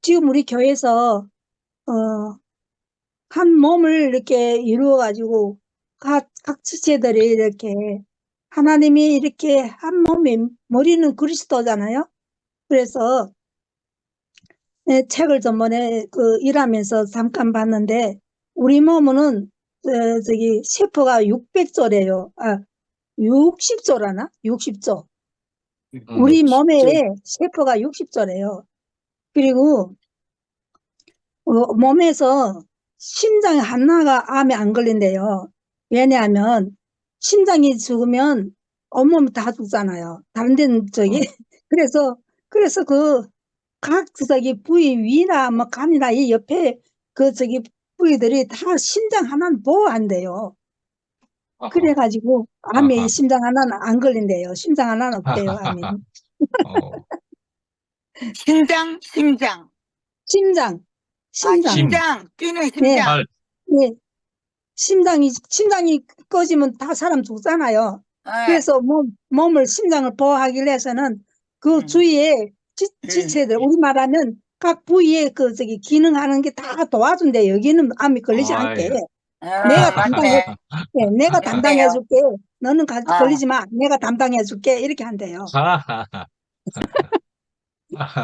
지금 우리 교회에서 어, 한 몸을 이렇게 이루어 가지고 각 지체들이 이렇게 하나님이 이렇게 한 몸에 머리는 그리스도잖아요. 그래서 책을 전번에 일하면서 잠깐 봤는데 우리 몸은 저기 세포가 600조래요. 60조라나? 60조. 우리 몸에 세포가 60조래요. 그리고 몸에서 심장 하나가 암에 안 걸린대요. 왜냐하면 심장이 죽으면 온몸이 다 죽잖아요. 다른 데는 그래서 각 저기 부위 위나 뭐 간이나 이 옆에 저기 부위들이 다 심장 하나는 보호한대요. 그래가지고 암에 심장 하나는 안 걸린대요. 심장 하나는 없대요. 암이. 어, 심장. 심장. 심장. 뛰는 네. 심장. 네. 심장이 꺼지면 다 사람 죽잖아요. 네. 그래서 몸을 심장을 보호하기 위해서는 그 주위에 지체들, 우리 말하면 각 부위에 저기 기능하는 게 다 도와준대. 여기는 암이 걸리지 않게. 내가 맞네. 내가 그렇네요. 담당해줄게. 너는 걸리지 마. 내가 담당해줄게. 이렇게 한대요.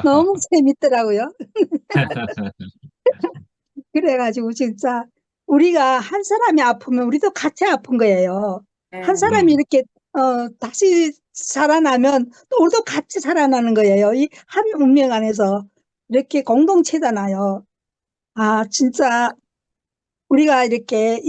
너무 재밌더라고요. 그래가지고 진짜 우리가 한 사람이 아프면 우리도 같이 아픈 거예요. 한 사람이 이렇게 다시 살아나면 또 우리도 같이 살아나는 거예요. 이 한 운명 안에서 이렇게 공동체잖아요. 아, 진짜 우리가 이렇게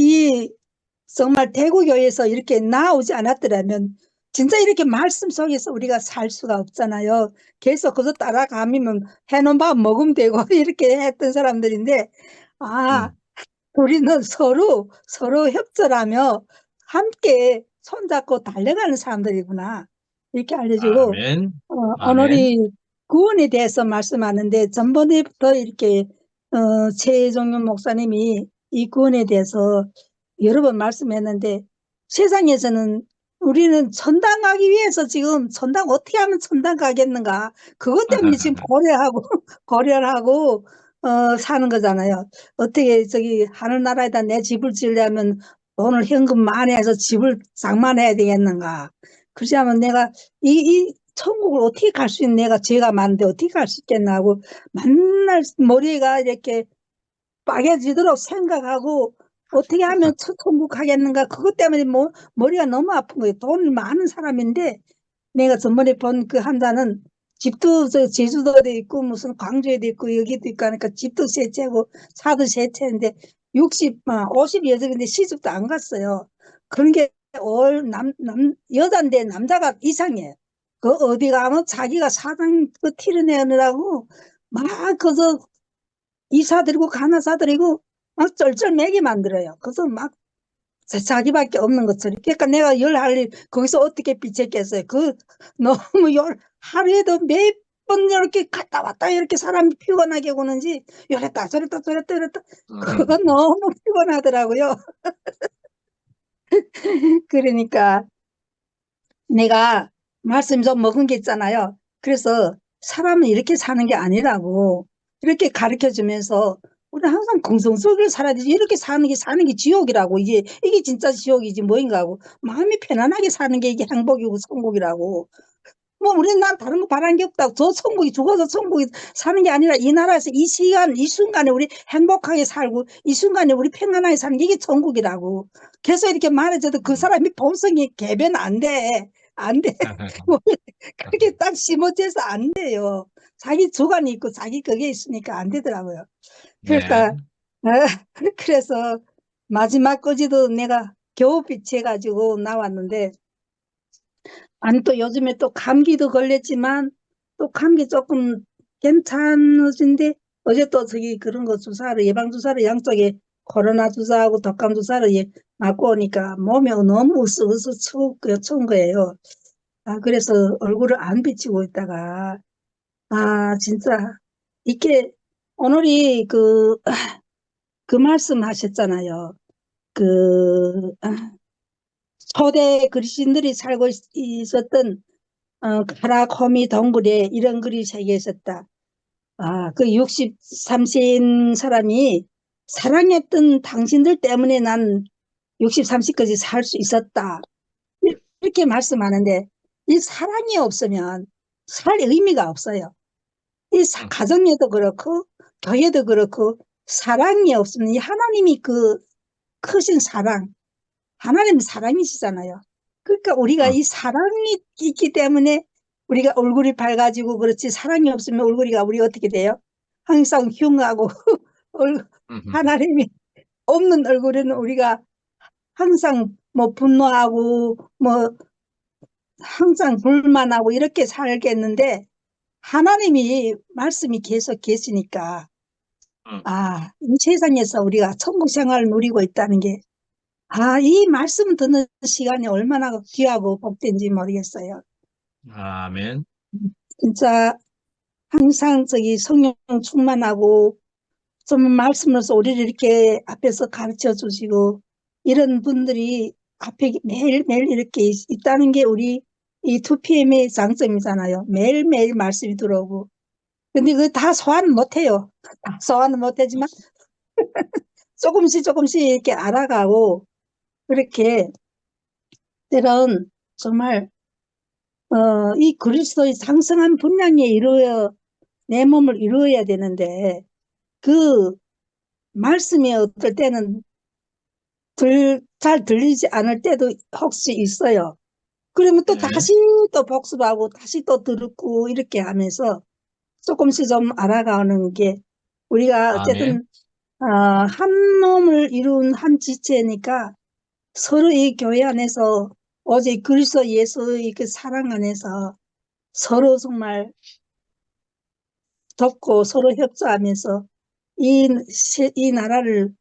정말 대구교회에서 이렇게 나오지 않았더라면 진짜 이렇게 말씀 속에서 우리가 살 수가 없잖아요. 계속 그저 따라가면 해놓은 밥 먹으면 되고 이렇게 했던 사람들인데 우리는 서로 협절하며 함께 손잡고 달려가는 사람들이구나. 이렇게 알려주고, 아멘. 오늘이 구원에 대해서 말씀하는데, 전번에부터 이렇게, 최종윤 목사님이 이 구원에 대해서 여러 번 말씀했는데, 세상에서는 우리는 천당 가기 위해서 지금 천당 어떻게 하면 천당 가겠는가? 그것 때문에 지금 고려하고, 사는 거잖아요. 어떻게 저기 하늘나라에다 내 집을 지으려면 돈을 현금 많이 해서 집을 장만해야 되겠는가? 그렇지 않으면 내가 이 천국을 어떻게 갈 수 있는 내가 죄가 많은데 어떻게 갈 수 있겠나 하고 맨날 머리가 이렇게 빠개지도록 생각하고 어떻게 하면 천국 가겠는가? 그것 때문에 머리가 너무 아픈 거예요. 돈 많은 사람인데 내가 전번에 본 그 환자는 집도 제주도에 있고 무슨 광주에도 있고 여기도 있고 하니까 집도 세 채고 차도 세 채인데 50여석인데 시집도 안 갔어요. 그런 게 여잔데 남자가 이상해. 어디 가면 자기가 사장 티를 내느라고 막 그저 이사 드리고 간호사 드리고 막 쩔쩔매게 만들어요. 그래서 막 자기밖에 없는 것처럼. 그러니까 내가 할 일, 거기서 어떻게 비쳤겠어요. 너무 하루에도 몇 번 이렇게 갔다 왔다 이렇게 사람이 피곤하게 오는지, 이랬다 저랬다. 그거 너무 피곤하더라고요. 그러니까 내가 말씀 좀 먹은 게 있잖아요. 그래서 사람은 이렇게 사는 게 아니라고 이렇게 가르쳐 주면서 우리 항상 긍정적으로 살아야 되지. 이렇게 사는 게 지옥이라고. 이게 진짜 지옥이지 뭐인가 하고 마음이 편안하게 사는 게 이게 행복이고 천국이라고. 우리는 난 다른 거 바란 게 없다고. 죽어서 천국이 사는 게 아니라 이 나라에서 이 순간에 우리 행복하게 살고 이 순간에 우리 평안하게 사는 게 이게 천국이라고. 계속 이렇게 말해줘도 그 사람이 본성이 개변 안 돼. 안 돼. 그렇게 딱 심어져서 안 돼요. 자기 주관이 있고 자기 그게 있으니까 안 되더라고요. 그러니까, 그래서 마지막까지도 내가 겨우 비치해가지고 나왔는데, 아니, 또 요즘에 또 감기도 걸렸지만, 또 감기 조금 괜찮아진데, 어제 또 그런 거 예방주사를 양쪽에 코로나 주사하고 독감 주사를 맞고 오니까 몸이 너무 으쓱으쓱 추운 거예요. 그래서 얼굴을 안 비치고 있다가, 진짜, 이게, 오늘이 그 말씀 하셨잖아요. 초대 그리스인들이 살고 있었던 카라코미 동굴에 이런 글이 새겨 있었다. 그 63세인 사람이 사랑했던 당신들 때문에 난 63세까지 살 수 있었다. 이렇게 말씀하는데 이 사랑이 없으면 살 의미가 없어요. 이 가정에도 그렇고 교회도 그렇고 사랑이 없으면 이 하나님이 그 크신 사랑, 하나님 사랑이시잖아요. 그러니까 우리가 이 사랑이 있기 때문에 우리가 얼굴이 밝아지고 그렇지 사랑이 없으면 얼굴이가 우리 어떻게 돼요? 항상 흉하고 하나님이 없는 얼굴에는 우리가 항상 뭐 분노하고 뭐 항상 불만하고 이렇게 살겠는데 하나님이 말씀이 계속 계시니까 이 세상에서 우리가 천국 생활을 누리고 있다는 게 이 말씀 듣는 시간이 얼마나 귀하고 복된지 모르겠어요. 아멘. 진짜 항상 성령 충만하고 좀 말씀으로서 우리를 이렇게 앞에서 가르쳐 주시고 이런 분들이 앞에 매일매일 이렇게 있다는 게 우리 이 2PM의 장점이잖아요. 매일매일 말씀이 들어오고. 근데 그거 다 소화는 못해요. 다 소화는 못하지만 조금씩 이렇게 알아가고 그렇게 때론 정말 이 그리스도의 상승한 분량에 내 몸을 이루어야 되는데 그 말씀이 어떨 때는 잘 들리지 않을 때도 혹시 있어요. 그러면 또 네. 다시 또 복습하고 다시 또 듣고 이렇게 하면서 조금씩 좀 알아가는 게 우리가 어쨌든 한 몸을 이룬 한 지체니까 서로 이 교회 안에서 오직 그리스도 예수의 그 사랑 안에서 서로 정말 돕고 서로 협조하면서 이 나라를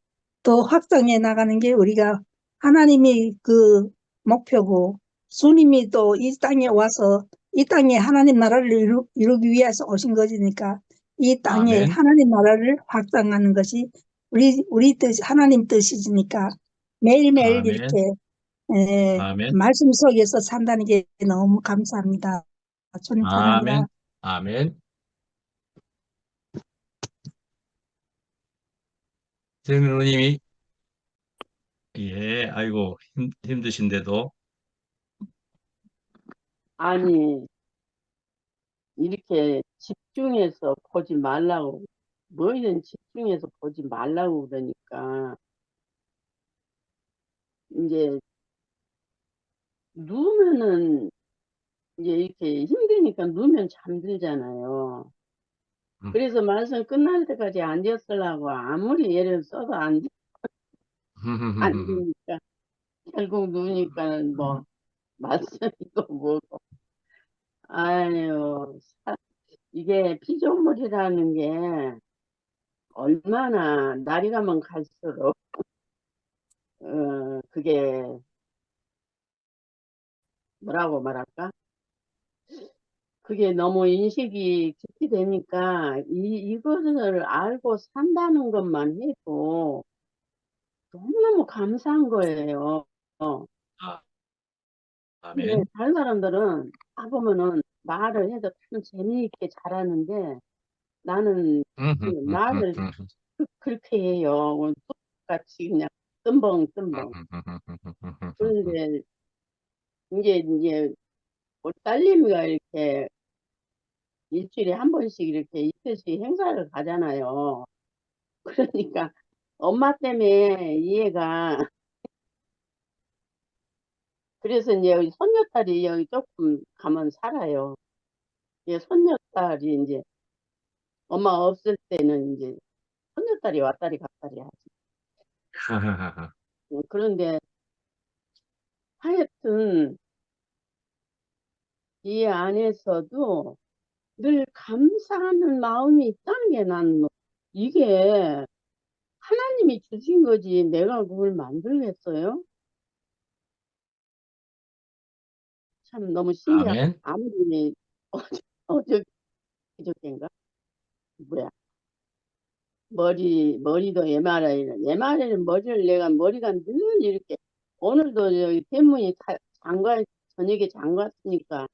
더 확장해 나가는 게 우리가 하나님이 그 목표고 주님이 또 이 땅에 와서 이 땅에 하나님 나라를 이루기 위해서 오신 것이니까 이 땅에 아멘. 하나님 나라를 확장하는 것이 우리 뜻, 하나님 뜻이니까 매일매일 아멘. 이렇게 아멘. 말씀 속에서 산다는 게 너무 감사합니다. 주님 찬양합니다. 아멘. 아멘. 정민호님이 예, 아이고 힘드신데도 아니, 이렇게 집중해서 보지 말라고, 뭐든 집중해서 보지 말라고 그러니까, 이제, 누우면은, 이제 이렇게 힘드니까 누우면 잠들잖아요. 그래서 말씀 끝날 때까지 앉았으려고 아무리 애를 써도 안 되니까, 결국 누우니까는 뭐, 말씀이고 뭐고. 아유, 이게 피조물이라는 게 얼마나 날이 가면 갈수록 그게 뭐라고 말할까? 그게 너무 인식이 깊이 되니까 이것을 알고 산다는 것만 해도 너무너무 감사한 거예요. 근데 아멘. 다른 사람들은 다 보면은 말을 해도 참 재미있게 잘하는데 나는 말을 그렇게 해요. 똑같이 그냥 뜸벙뜸벙. 그런데 이제 우리 딸내미가 이렇게 일주일에 한 번씩 이렇게 이틀씩 행사를 가잖아요. 그러니까 엄마 때문에 이해가 그래서 이제 여기 손녀딸이 여기 조금 가면 살아요. 이제 손녀딸이 이제 엄마 없을 때는 이제 손녀딸이 왔다리 갔다리 하지. 그런데 하여튼 이 안에서도 늘 감사하는 마음이 있다는 게 난 뭐 이게 하나님이 주신 거지 내가 그걸 만들겠어요? 참 너무 신기하고 아멘. 아무리 어저께인가 뭐야 머리도 MRI는 머리를 내가 머리가 늘 이렇게 오늘도 여기 대문이 저녁에 잠갔으니까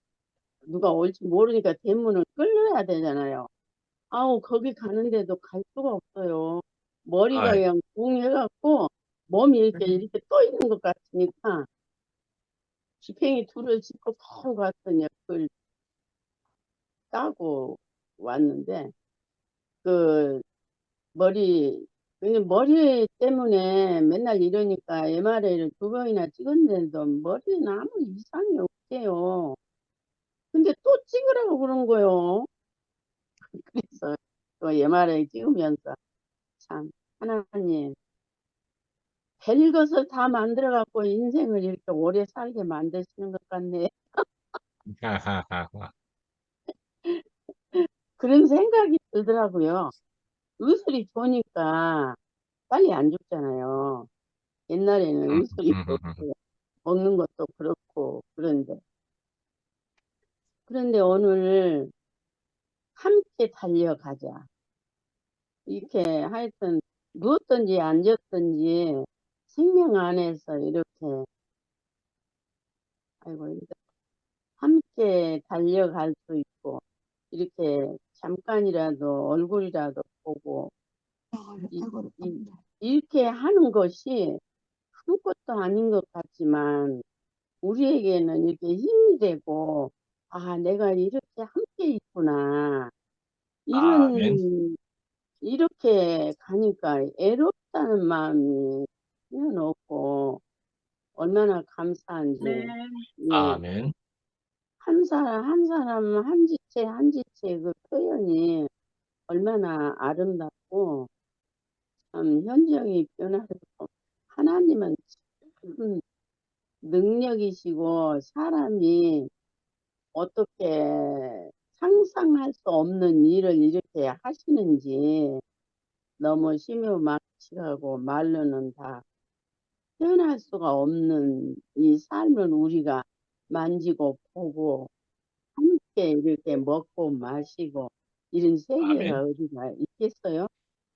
누가 올지 모르니까 대문을 끌려야 되잖아요. 아우, 거기 가는데도 갈 수가 없어요. 머리가 아이, 그냥 붕 해갖고 몸이 이렇게 떠 있는 것 같으니까 지팽이 둘을 짚고 바로 갔더니 그걸 따고 왔는데 그 머리 때문에 맨날 이러니까 MRI를 2번이나 찍었는데도 머리는 아무 이상이 없대요. 근데 또 찍으라고 그런 거요. 그래서 또 MRI 찍으면서 참 하나님 별것을 다 만들어 갖고 인생을 이렇게 오래 살게 만드시는 것 같네. 그런 생각이 들더라고요. 의술이 좋으니까 빨리 안 죽잖아요. 옛날에는 의술이 좋고 먹는 것도 그렇고 그런데 오늘 함께 달려가자. 이렇게 하여튼 누웠든지 앉았든지 생명 안에서 이렇게 아이고 함께 달려갈 수 있고 이렇게 잠깐이라도 얼굴이라도 보고 이렇게 하는 것이 아무것도 아닌 것 같지만 우리에게는 이렇게 힘이 되고 아 내가 이렇게 함께 있구나 아멘. 이렇게 가니까 애롭다는 마음이 전혀 없고 얼마나 감사한지 네. 예. 아멘. 한 사람 한 지체 그 표현이 얼마나 아름답고 참 현정이 변화되고 하나님은 참 능력이시고 사람이 어떻게 상상할 수 없는 일을 이렇게 하시는지 너무 심요막측하고 말로는 다 표현할 수가 없는 이 삶을 우리가 만지고 보고 함께 이렇게 먹고 마시고 이런 세계가 아멘. 어디가 있겠어요?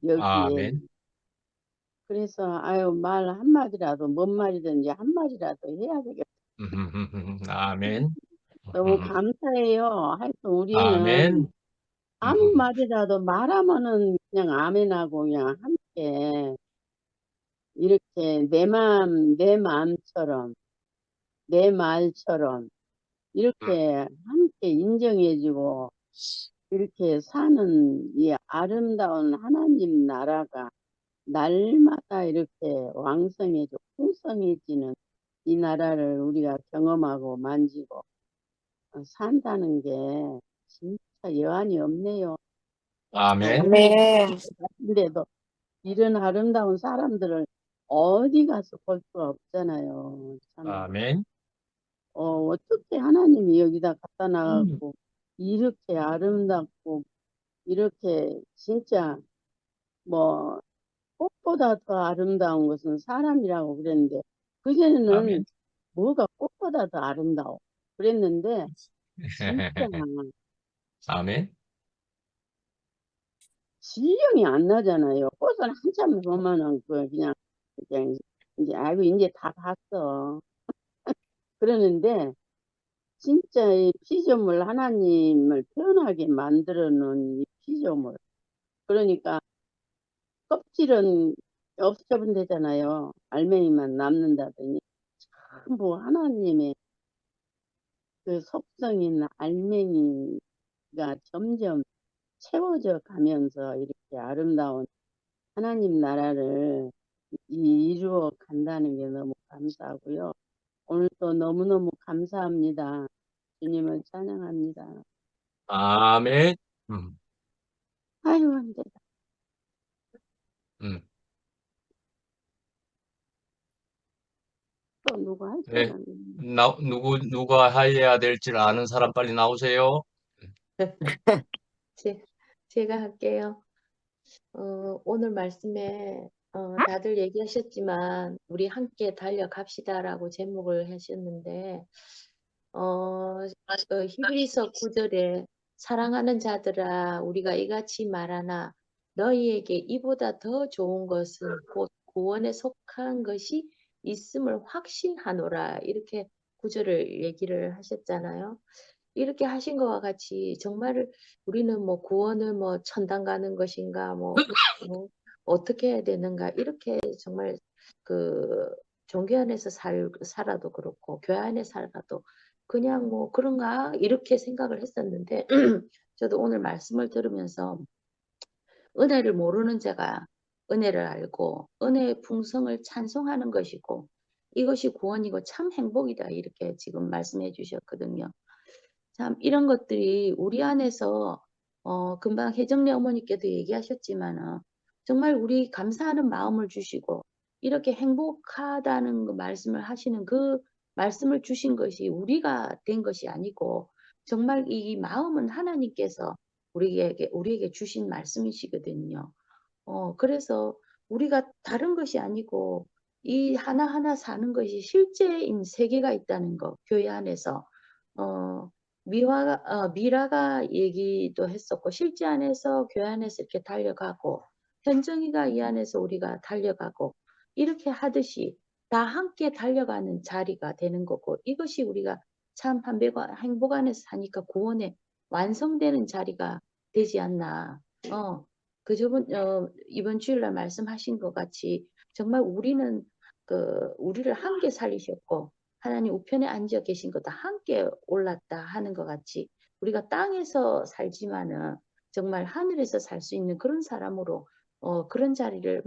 여기에. 아멘. 그래서 아유 말 한마디라도 뭔 말이든지 한마디라도 해야 되겠다. 아멘. 너무 감사해요. 하여튼 우리는 아멘. 아무 말이라도 말하면은 그냥 아멘하고 그냥 함께 이렇게 내 마음처럼 내 말처럼 이렇게 함께 인정해주고 이렇게 사는 이 아름다운 하나님 나라가 날마다 이렇게 왕성해지고 풍성해지는 이 나라를 우리가 경험하고 만지고 산다는 게 진짜 여한이 없네요. 아멘. 아멘. 근데도 이런 아름다운 사람들을 어디 가서 볼 수가 없잖아요. 참, 아멘. 어떻게 하나님이 여기다 갖다 놔갖고 이렇게 아름답고 이렇게 진짜 뭐 꽃보다 더 아름다운 것은 사람이라고 그랬는데 그전에는 아멘. 뭐가 꽃보다 더 아름다워 그랬는데 진짜 아멘. 질량이 안 나잖아요. 꽃은 한참 보면은 그냥 이제 아이고 이제 다 봤어. 그러는데 진짜 이 피조물 하나님을 태어나게 만들어 놓은 이 피조물 그러니까 껍질은 없어본대잖아요. 알맹이만 남는다더니 전부 하나님의 그 속성인 알맹이가 점점 채워져 가면서 이렇게 아름다운 하나님 나라를 이루어 간다는 게 너무 감사하고요. 오늘 또 너무너무 감사합니다. 주님을 찬양합니다. 아멘. 아유, 안 돼. 음. 또 누구 할 네. 사람이 누가 해야 될지 아는 사람 빨리 나오세요. 제가 할게요. 오늘 말씀에 다들 얘기하셨지만 우리 함께 달려갑시다라고 제목을 하셨는데 히브리서 9절에 사랑하는 자들아 우리가 이같이 말하나 너희에게 이보다 더 좋은 것은 곧 구원에 속한 것이 있음을 확신하노라 이렇게 구절을 얘기를 하셨잖아요. 이렇게 하신 것과 같이 정말 우리는 뭐 구원을 뭐 천당 가는 것인가 뭐 어떻게 해야 되는가 이렇게 정말 그 종교 안에서 살아도 그렇고 교회 안에 살아도 그냥 뭐 그런가 이렇게 생각을 했었는데 저도 오늘 말씀을 들으면서 은혜를 모르는 자가 은혜를 알고 은혜의 풍성을 찬송하는 것이고 이것이 구원이고 참 행복이다 이렇게 지금 말씀해 주셨거든요. 참 이런 것들이 우리 안에서 금방 혜정네 어머니께도 얘기하셨지만 정말 우리 감사하는 마음을 주시고 이렇게 행복하다는 그 말씀을 하시는 그 말씀을 주신 것이 우리가 된 것이 아니고 정말 이 마음은 하나님께서 우리에게 주신 말씀이시거든요. 그래서 우리가 다른 것이 아니고 이 하나하나 사는 것이 실제인 세계가 있다는 거, 교회 안에서. 미라가 얘기도 했었고, 실제 안에서 교회 안에서 이렇게 달려가고, 현정이가 이 안에서 우리가 달려가고, 이렇게 하듯이 다 함께 달려가는 자리가 되는 거고, 이것이 우리가 참 행복 안에서 사니까 구원에 완성되는 자리가 되지 않나. 이번 주일날 말씀하신 것 같이 정말 우리는 우리를 함께 살리셨고 하나님 우편에 앉아 계신 것도 함께 올랐다 하는 것 같이 우리가 땅에서 살지만은 정말 하늘에서 살 수 있는 그런 사람으로 그런 자리를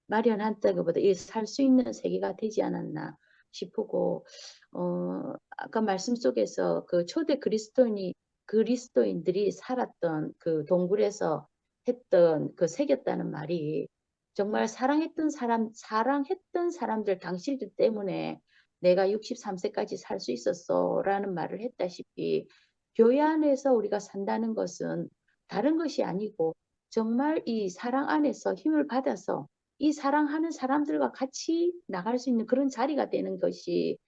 마련한다기보다 살 수 있는 세계가 되지 않았나 싶고 아까 말씀 속에서 그 초대 그리스도인들이 살았던 그 동굴에서 했던 그 새겼다는 말이 정말 사랑했던 사람들 당신들 때문에 내가 63세까지 살 수 있었어 라는 말을 했다시피 교회 안에서 우리가 산다는 것은 다른 것이 아니고 정말 이 사랑 안에서 힘을 받아서 이 사랑하는 사람들과 같이 나갈 수 있는 그런 자리가 되는 것이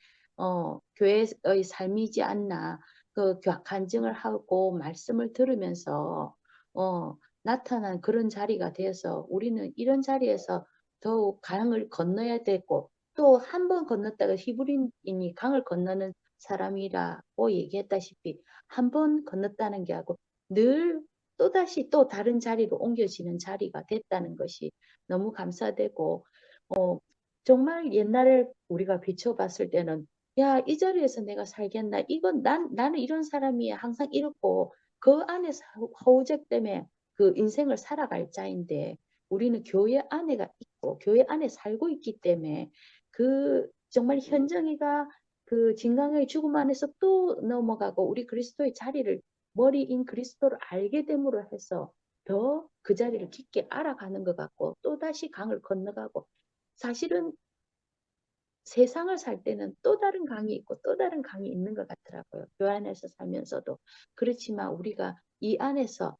교회의 삶이지 않나. 그 간증을 하고 말씀을 들으면서 나타난 그런 자리가 되어서 우리는 이런 자리에서 더욱 강을 건너야 되고 또 한 번 건넜다가 히브리인이 강을 건너는 사람이라고 얘기했다시피 한 번 건넜다는 게 아니고 늘 또다시 또 다른 자리로 옮겨지는 자리가 됐다는 것이 너무 감사되고 정말 옛날에 우리가 비춰봤을 때는 야, 이 자리에서 내가 살겠나? 이건 나는 이런 사람이야. 항상 이렇고 그 안에서 허우적 때문에 그 인생을 살아갈 자인데 우리는 교회 안에가 있고 교회 안에 살고 있기 때문에 그 정말 현정이가 그 진강의 죽음 안에서 또 넘어가고 우리 그리스도의 자리를 머리인 그리스도를 알게 됨으로 해서 더 그 자리를 깊게 알아가는 것 같고 또다시 강을 건너가고 사실은 세상을 살 때는 또 다른 강이 있고 또 다른 강이 있는 것 같더라고요. 교회 안에서 살면서도. 그렇지만 우리가 이 안에서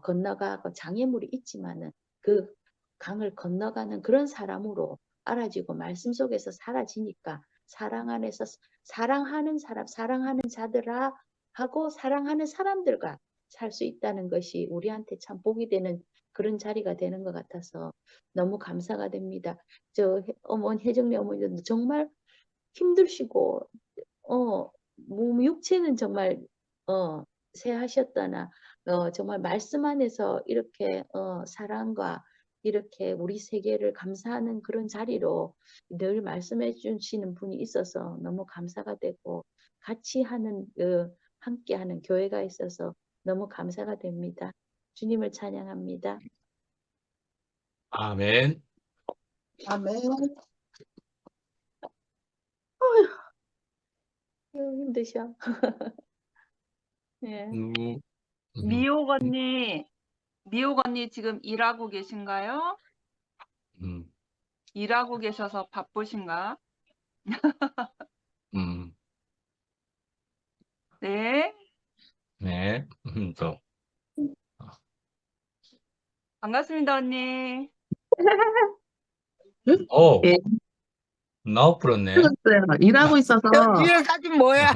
건너가고 장애물이 있지만은 그 강을 건너가는 그런 사람으로 알아지고 말씀 속에서 사라지니까 사랑 안에서 사랑하는 사람, 사랑하는 자들아 하고 사랑하는 사람들과 살 수 있다는 것이 우리한테 참 복이 되는 그런 자리가 되는 것 같아서 너무 감사가 됩니다. 혜정네 어머니도 정말 힘드시고, 육체는 정말, 세하셨다나, 정말 말씀 안에서 이렇게, 사랑과 이렇게 우리 세계를 감사하는 그런 자리로 늘 말씀해 주시는 분이 있어서 너무 감사가 되고, 같이 함께 하는 교회가 있어서 너무 감사가 됩니다. 주님을 찬양합니다. 아멘. 아멘. 힘드셔. 예. 미옥 언니 지금 일하고 계신가요? 일하고 계셔서 바쁘신가? 네. 네. 또. 반갑습니다, 언니. 예, 나우 불었네. 들었어요. 일하고 있어서, 저 뒤에 사진 뭐야? 어?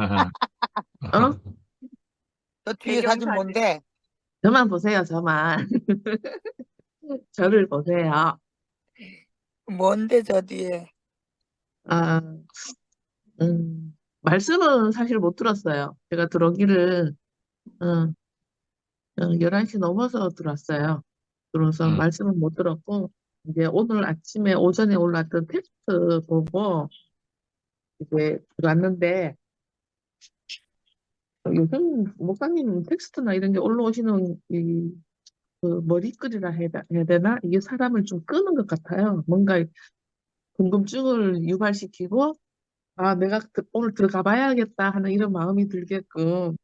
저 뒤에 사진 배경사진. 뭔데? 저만 보세요, 저만. 저를 보세요. 뭔데 저 뒤에? 아, 말씀은 사실 못 들었어요. 제가 들어오기를, 어, 11시 넘어서 들어왔어요. 들어서 음, 말씀은 못 들었고, 이제 오늘 아침에 오전에 올랐던 텍스트 보고 이제 들어왔는데, 요즘 목사님 텍스트나 이런 게 올라오시는 그 머리글이라 해야 되나? 이게 사람을 좀 끄는 것 같아요. 뭔가 궁금증을 유발시키고, 아, 내가 오늘 들어가 봐야겠다 하는 이런 마음이 들게끔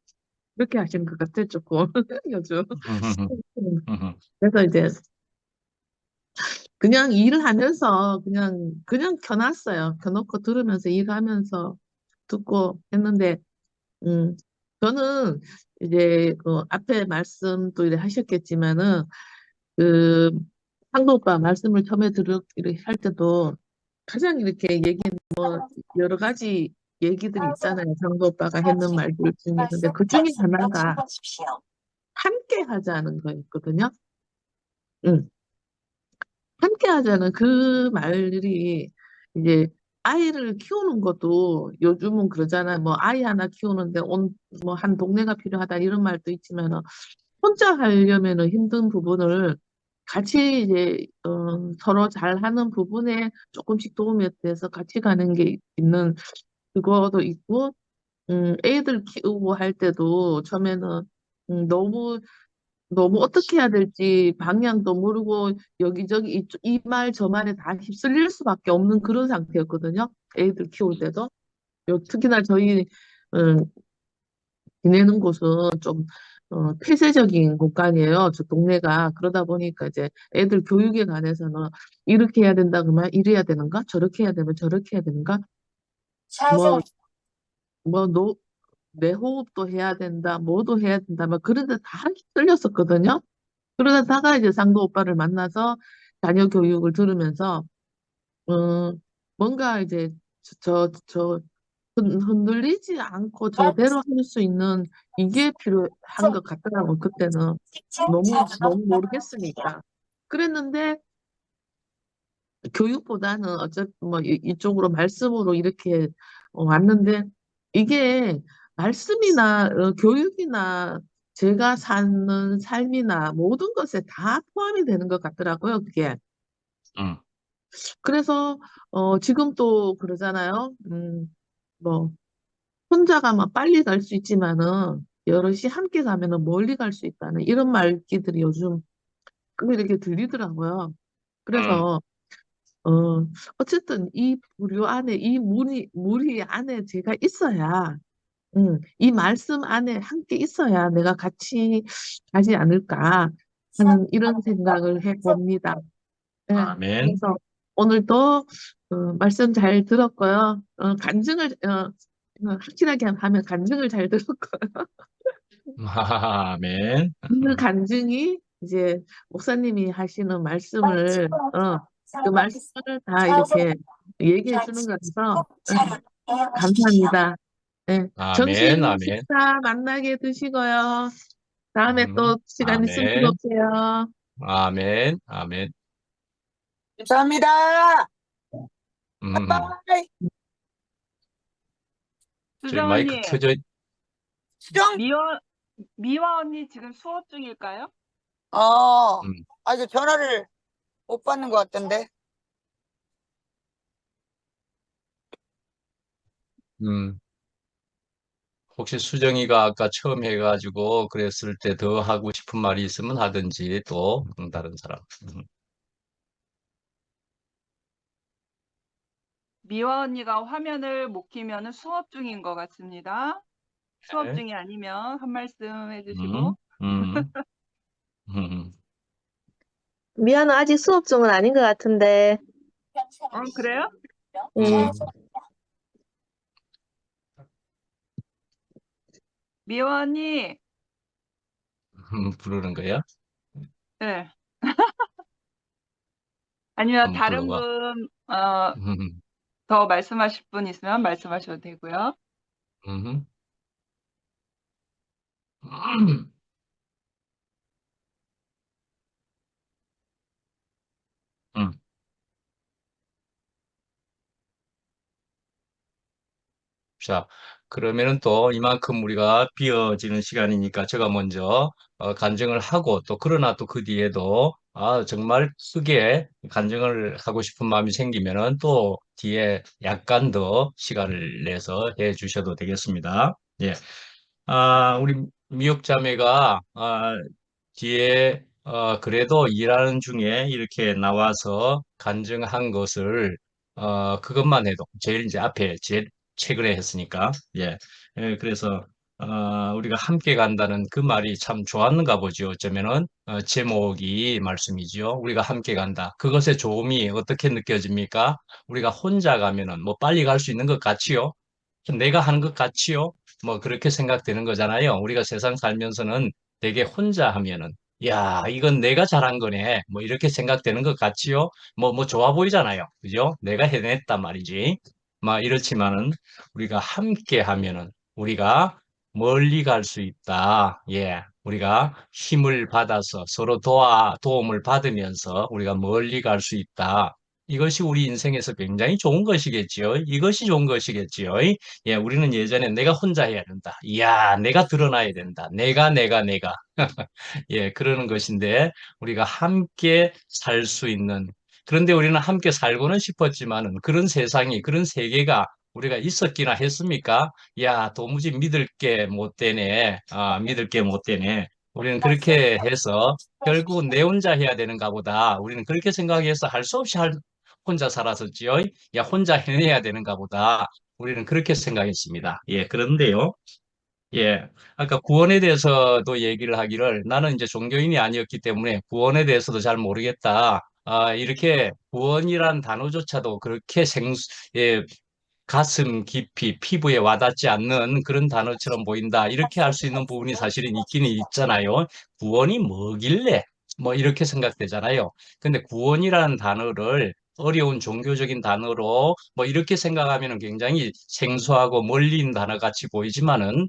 그렇게 하시는 것 같아요, 조금, 요즘. 그래서 이제 그냥 일을 하면서 그냥 켜놨어요. 켜놓고 들으면서 일하면서 듣고 했는데, 음, 저는 이제 그 앞에 말씀도 이렇게 하셨겠지만은, 그 상도 오빠 말씀을 처음에 이렇게 할 때도 가장 이렇게 여러 가지 얘기들이 있잖아요. 상도 오빠가 했는 말들 중에. 근데 그 중에 하나가 함께 하자는 거였거든요. 응. 함께 하자는 그 말들이 이제 아이를 키우는 것도 요즘은 그러잖아요. 뭐 아이 하나 키우는데 뭐 한 동네가 필요하다 이런 말도 있지만은 혼자 하려면은 힘든 부분을 같이 이제 서로 잘하는 부분에 조금씩 도움이 돼서 같이 가는 게 있는 그거도 있고 애들 키우고 할 때도 처음에는 너무 어떻게 해야 될지 방향도 모르고 여기저기 이 말 저 말에 다 휩쓸릴 수밖에 없는 그런 상태였거든요. 애들 키울 때도. 특히나 저희 음, 지내는 곳은 좀 폐쇄적인 공간이에요. 저 동네가. 그러다 보니까 이제 애들 교육에 관해서는 이렇게 해야 된다 그러면 이래야 되는가? 저렇게 해야 되면 저렇게 해야 되는가? 뭐, 뭐, 내 호흡도 해야 된다, 뭐도 해야 된다, 막 그런데 다 휩쓸렸었거든요. 그러다가 이제 상도 오빠를 만나서 자녀 교육을 들으면서, 뭔가 이제 흔들리지 않고 저대로 할 수 있는 이게 필요한 것 같더라고, 그때는. 너무 모르겠으니까. 그랬는데, 교육보다는 어쨌든 뭐 이쪽으로 말씀으로 이렇게 왔는데, 이게 말씀이나 교육이나 제가 사는 삶이나 모든 것에 다 포함이 되는 것 같더라고요, 그게. 음, 그래서 지금 또 그러잖아요. 뭐 혼자 가면 빨리 갈 수 있지만은 여럿이 함께 가면은 멀리 갈 수 있다는 이런 말귀들이 요즘 이렇게 들리더라고요. 음, 그래서 어 어쨌든 이 부류 안에 이 무리 안에 제가 있어야 이 말씀 안에 함께 있어야 내가 같이 가지 않을까 하는 이런 생각을 해봅니다. 네, 아멘. 그래서 오늘도 말씀 잘 들었고요. 확실하게 하면 간증을 잘 들었고요. 아멘. 그 간증이 이제 목사님이 하시는 말씀을, 그 말씀을 다 이렇게 얘기해 주는 거라서 감사합니다. 네, 점심 아멘. 아멘. 식사 만나게 드시고요. 다음에 또 시간 있으면 아멘. 들어오세요. 아멘. 아멘. 감사합니다. 음, 바이바이. 저희 수정 마이크 언니, 켜져, 수정. 미화 언니 지금 수업 중일까요? 음, 이거 전화를 못 받는 것 같던데. 음. 혹시 수정이가 아까 처음 해가지고 그랬을 때 더 하고 싶은 말이 있으면 하든지 또 다른 사람. 미화 언니가 화면을 못 키면은 수업 중인 것 같습니다. 수업 네. 중이 아니면 한 말씀 음, 해주시고. 음, 음, 미아는 아직 수업 중은 아닌 것 같은데, 그래요? 음, 음, 미화 언니, 부르는 거야? 네. 아니면 한번 다른 불러봐. 분, 음, 더 말씀하실 분 있으면 말씀하셔도 되고요. 음, 음. 자, 그러면은 또 이만큼 우리가 비어지는 시간이니까 제가 먼저 간증을 하고 또 그러나 또 그 뒤에도 정말 크게 간증을 하고 싶은 마음이 생기면은 또 뒤에 약간 더 시간을 내서 해 주셔도 되겠습니다. 예. 우리 미역자매가 뒤에 그래도 일하는 중에 이렇게 나와서 간증한 것을 그것만 해도 제일 이제 앞에 제일 최근에 했으니까 예. 그래서 우리가 함께 간다는 그 말이 참 좋았는가 보죠. 어쩌면은 제목이 말씀이지요. 우리가 함께 간다. 그것의 좋음이 어떻게 느껴집니까? 우리가 혼자 가면은 뭐 빨리 갈 수 있는 것 같지요. 내가 하는 것 같지요? 뭐 그렇게 생각되는 거잖아요. 우리가 세상 살면서는 되게 혼자 하면은 야, 이건 내가 잘한 거네. 뭐 이렇게 생각되는 것 같지요? 뭐 좋아 보이잖아요. 그죠? 내가 해냈단 말이지. 막 이렇지만은 우리가 함께 하면은 우리가 멀리 갈 수 있다. 예. 우리가 힘을 받아서 서로 도움을 받으면서 우리가 멀리 갈 수 있다. 이것이 우리 인생에서 굉장히 좋은 것이겠지요. 이것이 좋은 것이겠지요. 예, 우리는 예전에 내가 혼자 해야 된다. 이야, 내가 드러나야 된다. 내가. 예, 그러는 것인데, 우리가 함께 살 수 있는, 그런데 우리는 함께 살고는 싶었지만은, 그런 세상이, 그런 세계가 우리가 있었기나 했습니까? 야, 도무지 믿을 게 못 되네. 믿을 게 못 되네. 우리는 그렇게 해서, 결국 내 혼자 해야 되는가 보다. 우리는 그렇게 생각해서 할 수 없이 혼자 살았었지요. 야, 혼자 해내야 되는가 보다. 우리는 그렇게 생각했습니다. 예, 그런데요. 예, 아까 구원에 대해서도 얘기를 하기를 나는 이제 종교인이 아니었기 때문에 구원에 대해서도 잘 모르겠다. 이렇게 구원이란 단어조차도 그렇게 예, 가슴 깊이 피부에 와닿지 않는 그런 단어처럼 보인다. 이렇게 할 수 있는 부분이 사실은 있기는 있잖아요. 구원이 뭐길래? 뭐 이렇게 생각되잖아요. 근데 구원이라는 단어를 어려운 종교적인 단어로 뭐 이렇게 생각하면 굉장히 생소하고 멀리 있는 단어 같이 보이지만은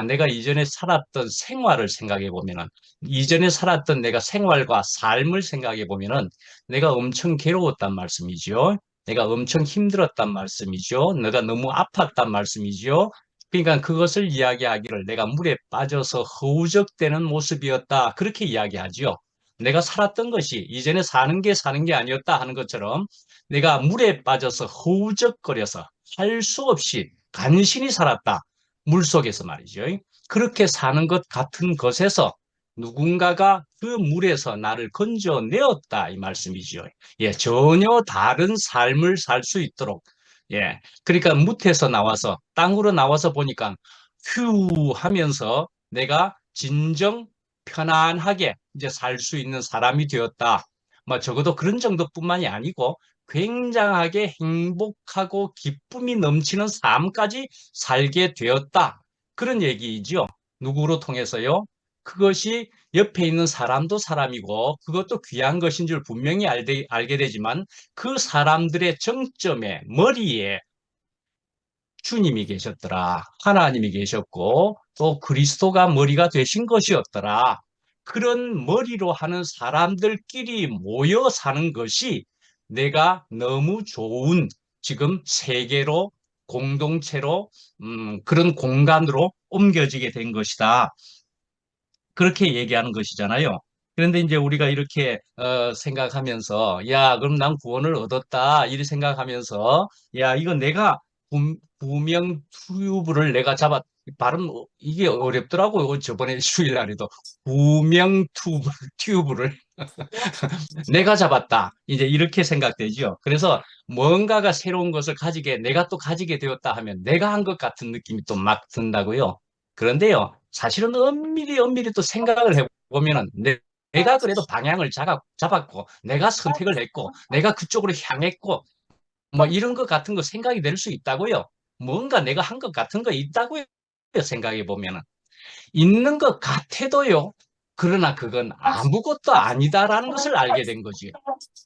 내가 이전에 살았던 생활을 생각해 보면은 이전에 살았던 내가 생활과 삶을 생각해 보면은 내가 엄청 괴로웠단 말씀이죠. 내가 엄청 힘들었단 말씀이죠. 내가 너무 아팠단 말씀이죠. 그러니까 그것을 이야기하기를 내가 물에 빠져서 허우적대는 모습이었다. 그렇게 이야기하지요. 내가 살았던 것이 이전에 사는 게 아니었다 하는 것처럼 내가 물에 빠져서 허우적거려서 할 수 없이 간신히 살았다. 물 속에서 말이죠. 그렇게 사는 것 같은 것에서 누군가가 그 물에서 나를 건져내었다. 이 말씀이죠. 예, 전혀 다른 삶을 살 수 있도록. 예, 그러니까 무태에서 나와서 땅으로 나와서 보니까 휴 하면서 내가 진정 편안하게 이제 살 수 있는 사람이 되었다. 뭐 적어도 그런 정도뿐만이 아니고 굉장하게 행복하고 기쁨이 넘치는 삶까지 살게 되었다. 그런 얘기이죠. 누구로 통해서요? 그것이 옆에 있는 사람도 사람이고 그것도 귀한 것인 줄 분명히 알게 되지만 그 사람들의 정점에 머리에 주님이 계셨더라. 하나님이 계셨고 또 그리스도가 머리가 되신 것이었더라. 그런 머리로 하는 사람들끼리 모여 사는 것이 내가 너무 좋은 지금 세계로 공동체로 그런 공간으로 옮겨지게 된 것이다. 그렇게 얘기하는 것이잖아요. 그런데 이제 우리가 이렇게 생각하면서 야, 그럼 난 구원을 얻었다. 이렇게 생각하면서 야, 이거 내가 구명투브를 내가 발음 이게 어렵더라고요. 저번에 주일날에도 구명투브를 내가 잡았다. 이제 이렇게 생각되죠. 그래서 뭔가가 새로운 것을 내가 또 가지게 되었다 하면 내가 한 것 같은 느낌이 또 막 든다고요. 그런데요, 사실은 엄밀히 또 생각을 해보면은 내가 그래도 방향을 잡았고, 내가 선택을 했고, 내가 그쪽으로 향했고, 뭐 이런 것 같은 거 생각이 될 수 있다고요. 뭔가 내가 한 것 같은 거 있다고요. 생각해 보면은. 있는 것 같아도요. 그러나 그건 아무것도 아니다라는 것을 알게 된 거지.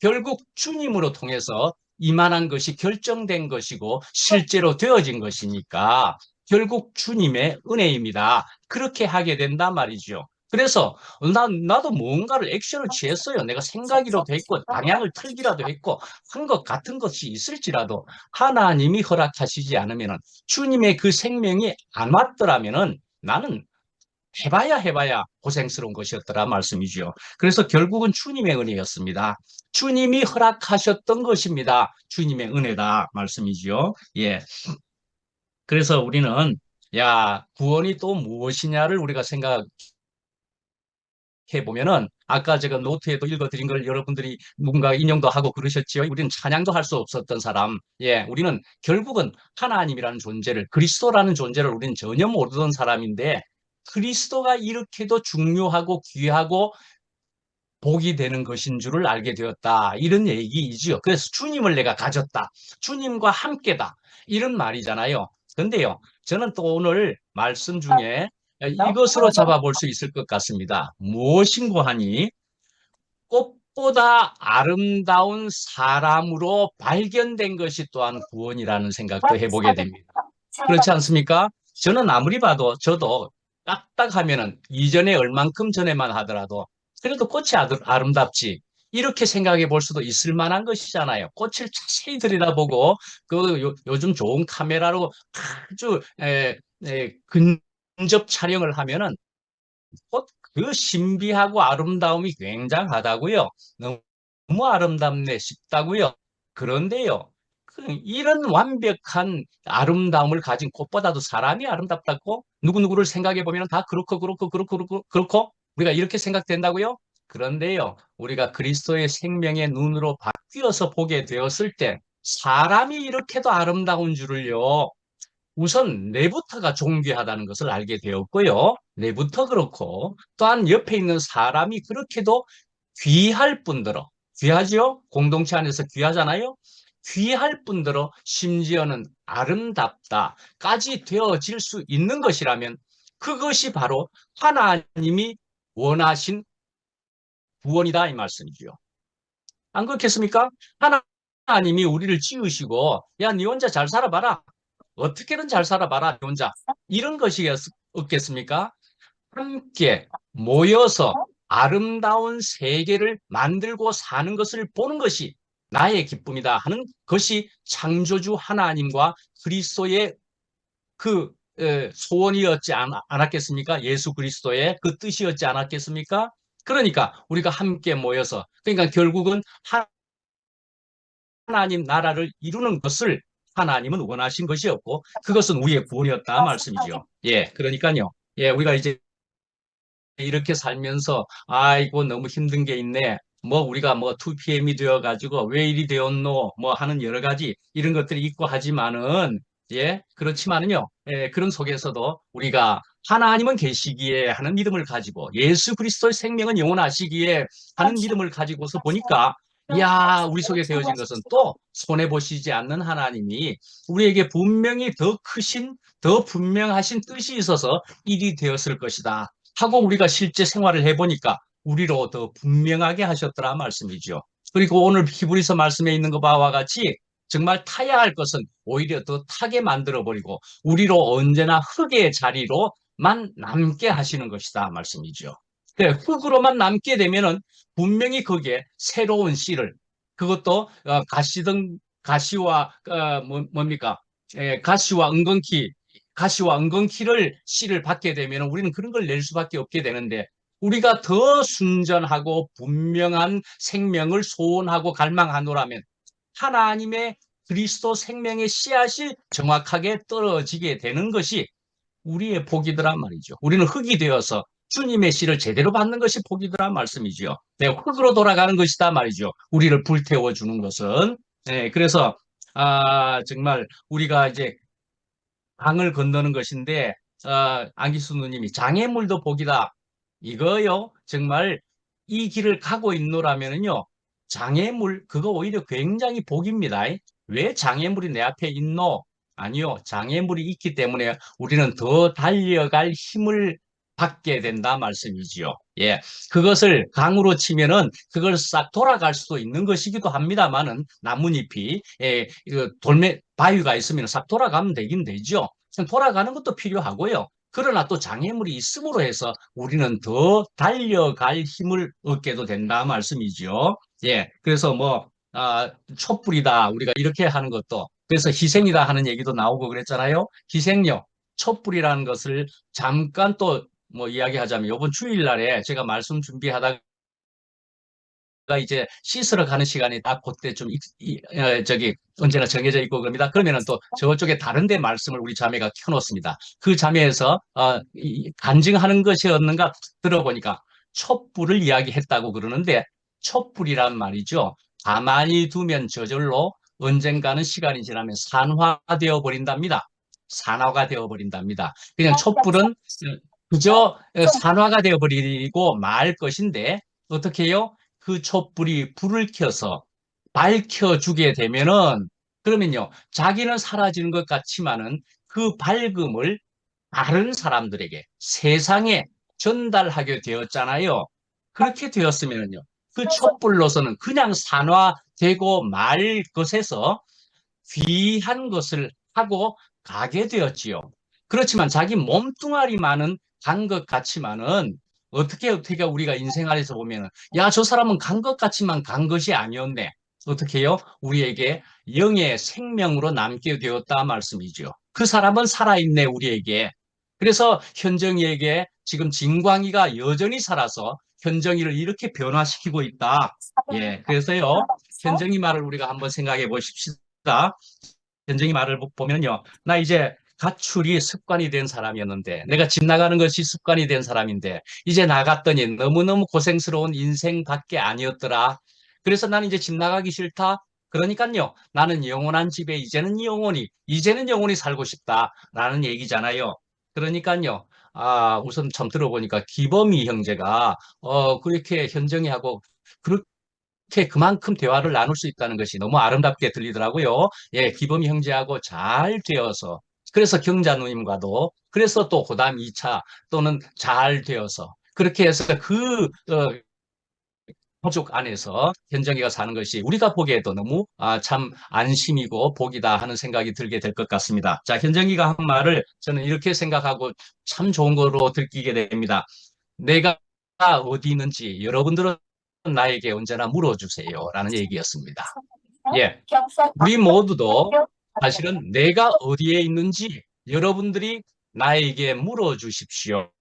결국 주님으로 통해서 이만한 것이 결정된 것이고 실제로 되어진 것이니까 결국 주님의 은혜입니다. 그렇게 하게 된단 말이죠. 그래서 나도 뭔가를 액션을 취했어요. 내가 생각이라도 했고 방향을 틀기라도 했고 한 것 같은 것이 있을지라도 하나님이 허락하시지 않으면은 주님의 그 생명이 안 왔더라면은 나는 해봐야 고생스러운 것이었더라 말씀이죠. 그래서 결국은 주님의 은혜였습니다. 주님이 허락하셨던 것입니다. 주님의 은혜다 말씀이죠. 예. 그래서 우리는 야, 구원이 또 무엇이냐를 우리가 생각해 보면은 아까 제가 노트에도 읽어드린 걸 여러분들이 누군가 인용도 하고 그러셨지요. 우리는 찬양도 할 수 없었던 사람. 예, 우리는 결국은 하나님이라는 존재를, 그리스도라는 존재를 우리는 전혀 모르던 사람인데 그리스도가 이렇게도 중요하고 귀하고 복이 되는 것인 줄을 알게 되었다. 이런 얘기이지요. 그래서 주님을 내가 가졌다. 주님과 함께다. 이런 말이잖아요. 근데요, 저는 또 오늘 말씀 중에 이것으로 잡아볼 수 있을 것 같습니다. 무엇인고 하니 꽃보다 아름다운 사람으로 발견된 것이 또한 구원이라는 생각도 해보게 됩니다. 그렇지 않습니까? 저는 아무리 봐도 저도 딱딱하면은 이전에 얼만큼 전에만 하더라도 그래도 꽃이 아름답지. 이렇게 생각해 볼 수도 있을 만한 것이잖아요. 꽃을 자세히 들여다보고 요즘 좋은 카메라로 아주 근접 촬영을 하면은 꽃 그 신비하고 아름다움이 굉장하다고요. 너무 아름답네 싶다고요. 그런데요. 이런 완벽한 아름다움을 가진 꽃보다도 사람이 아름답다고 누구누구를 생각해 보면 다 그렇고 우리가 이렇게 생각된다고요? 그런데요. 우리가 그리스도의 생명의 눈으로 바뀌어서 보게 되었을 때 사람이 이렇게도 아름다운 줄을요. 우선 내부터가 존귀하다는 것을 알게 되었고요. 내부터 그렇고 또한 옆에 있는 사람이 그렇게도 귀할 뿐더러 귀하죠? 공동체 안에서 귀하잖아요. 귀할 뿐더러 심지어는 아름답다까지 되어질 수 있는 것이라면 그것이 바로 하나님이 원하신 구원이다 이 말씀이지요. 안 그렇겠습니까? 하나님이 우리를 지으시고 야, 네 혼자 잘 살아봐라. 어떻게든 잘 살아봐라, 혼자. 이런 것이 없겠습니까? 함께 모여서 아름다운 세계를 만들고 사는 것을 보는 것이 나의 기쁨이다 하는 것이 창조주 하나님과 그리스도의 그 소원이었지 않았겠습니까? 예수 그리스도의 그 뜻이었지 않았겠습니까? 그러니까 우리가 함께 모여서 그러니까 결국은 하나님 나라를 이루는 것을 하나님은 원하신 것이었고 그것은 우리의 구원이었다 말씀이죠. 예, 그러니까요. 예, 우리가 이제 이렇게 살면서 아이고 너무 힘든 게 있네. 뭐 우리가 뭐 2PM이 되어 가지고 왜 이리 되었노 뭐 하는 여러 가지 이런 것들이 있고 하지만은 예, 그렇지만은요. 예, 그런 속에서도 우리가 하나님은 계시기에 하는 믿음을 가지고 예수 그리스도의 생명은 영원하시기에 하는 믿음을 가지고서 보니까 이야, 우리 속에 되어진 것은 또 손해보시지 않는 하나님이 우리에게 분명히 더 크신, 더 분명하신 뜻이 있어서 일이 되었을 것이다. 하고 우리가 실제 생활을 해보니까 우리로 더 분명하게 하셨더라 말씀이죠. 그리고 오늘 히브리서 말씀에 있는 것과 같이 정말 타야 할 것은 오히려 더 타게 만들어버리고 우리로 언제나 흙의 자리로만 남게 하시는 것이다 말씀이죠. 흙으로만 남게 되면은 분명히 거기에 새로운 씨를 그것도 가시와 뭡니까? 가시와 은근키를 씨를 받게 되면 우리는 그런 걸 낼 수밖에 없게 되는데 우리가 더 순전하고 분명한 생명을 소원하고 갈망하노라면 하나님의 그리스도 생명의 씨앗이 정확하게 떨어지게 되는 것이 우리의 복이더란 말이죠. 우리는 흙이 되어서 주님의 씨를 제대로 받는 것이 복이더란 말씀이죠. 네, 흙으로 돌아가는 것이다 말이죠. 우리를 불태워 주는 것은. 네, 그래서 정말 우리가 이제 강을 건너는 것인데 안기수 누님이 장애물도 복이다. 이거요. 정말 이 길을 가고 있노라면은요. 장애물 그거 오히려 굉장히 복입니다. 왜 장애물이 내 앞에 있노? 아니요. 장애물이 있기 때문에 우리는 더 달려갈 힘을 받게 된다 말씀이지요. 예. 그것을 강으로 치면은 그걸 싹 돌아갈 수도 있는 것이기도 합니다만은 나뭇잎이 바위가 있으면 싹 돌아가면 되긴 되죠. 돌아가는 것도 필요하고요. 그러나 또 장애물이 있음으로 해서 우리는 더 달려갈 힘을 얻게도 된다 말씀이죠. 예, 그래서 뭐 촛불이다 우리가 이렇게 하는 것도 그래서 희생이다 하는 얘기도 나오고 그랬잖아요. 희생력, 촛불이라는 것을 잠깐 또 뭐 이야기하자면 이번 주일날에 제가 말씀 준비하다가 이제 씻으러 가는 시간이 딱 그때 좀 저기 언제나 정해져 있고 그럽니다. 그러면은 또 저쪽에 다른 데 말씀을 우리 자매가 켜놓습니다. 그 자매에서 간증하는 것이었는가 들어보니까 촛불을 이야기했다고 그러는데 촛불이란 말이죠. 가만히 두면 저절로 언젠가는 시간이 지나면 산화되어 버린답니다. 산화가 되어 버린답니다. 그냥 촛불은 그저 산화가 되어 버리고 말 것인데 어떻게 해요? 그 촛불이 불을 켜서 밝혀주게 되면은 그러면요 자기는 사라지는 것 같지만은 그 밝음을 다른 사람들에게 세상에 전달하게 되었잖아요. 그렇게 되었으면요 그 촛불로서는 그냥 산화되고 말 것에서 귀한 것을 하고 가게 되었지요. 그렇지만 자기 몸뚱아리만은 간 것 같지만은 어떻게 우리가 인생 안에서 보면은 야, 저 사람은 간 것 같지만 간 것이 아니었네. 어떻게 해요? 우리에게 영의 생명으로 남게 되었다 말씀이죠. 그 사람은 살아있네, 우리에게. 그래서 현정이에게 지금 진광이가 여전히 살아서 현정이를 이렇게 변화시키고 있다. 예, 그래서요, 현정이 말을 우리가 한번 생각해 보십시다. 현정이 말을 보면요. 나 이제 가출이 습관이 된 사람이었는데 내가 집 나가는 것이 습관이 된 사람인데 이제 나갔더니 너무너무 고생스러운 인생밖에 아니었더라. 그래서 나는 이제 집 나가기 싫다. 그러니까요. 나는 영원한 집에 이제는 영원히 살고 싶다라는 얘기잖아요. 그러니까요. 우선 참 들어보니까 기범이 형제가 그렇게 현정이하고 이렇게 그만큼 대화를 나눌 수 있다는 것이 너무 아름답게 들리더라고요. 예, 기범이 형제하고 잘 되어서 그래서 경자 누님과도 그래서 또 그다음 2차 또는 잘 되어서 그렇게 해서 그 가족 안에서 현정이가 사는 것이 우리가 보기에도 너무 참 안심이고 복이다 하는 생각이 들게 될 것 같습니다. 자, 현정이가 한 말을 저는 이렇게 생각하고 참 좋은 거로 들키게 됩니다. 내가 어디 있는지 여러분들은 나에게 언제나 물어주세요 라는 얘기였습니다. 예, 우리 모두도 사실은 내가 어디에 있는지 여러분들이 나에게 물어주십시오.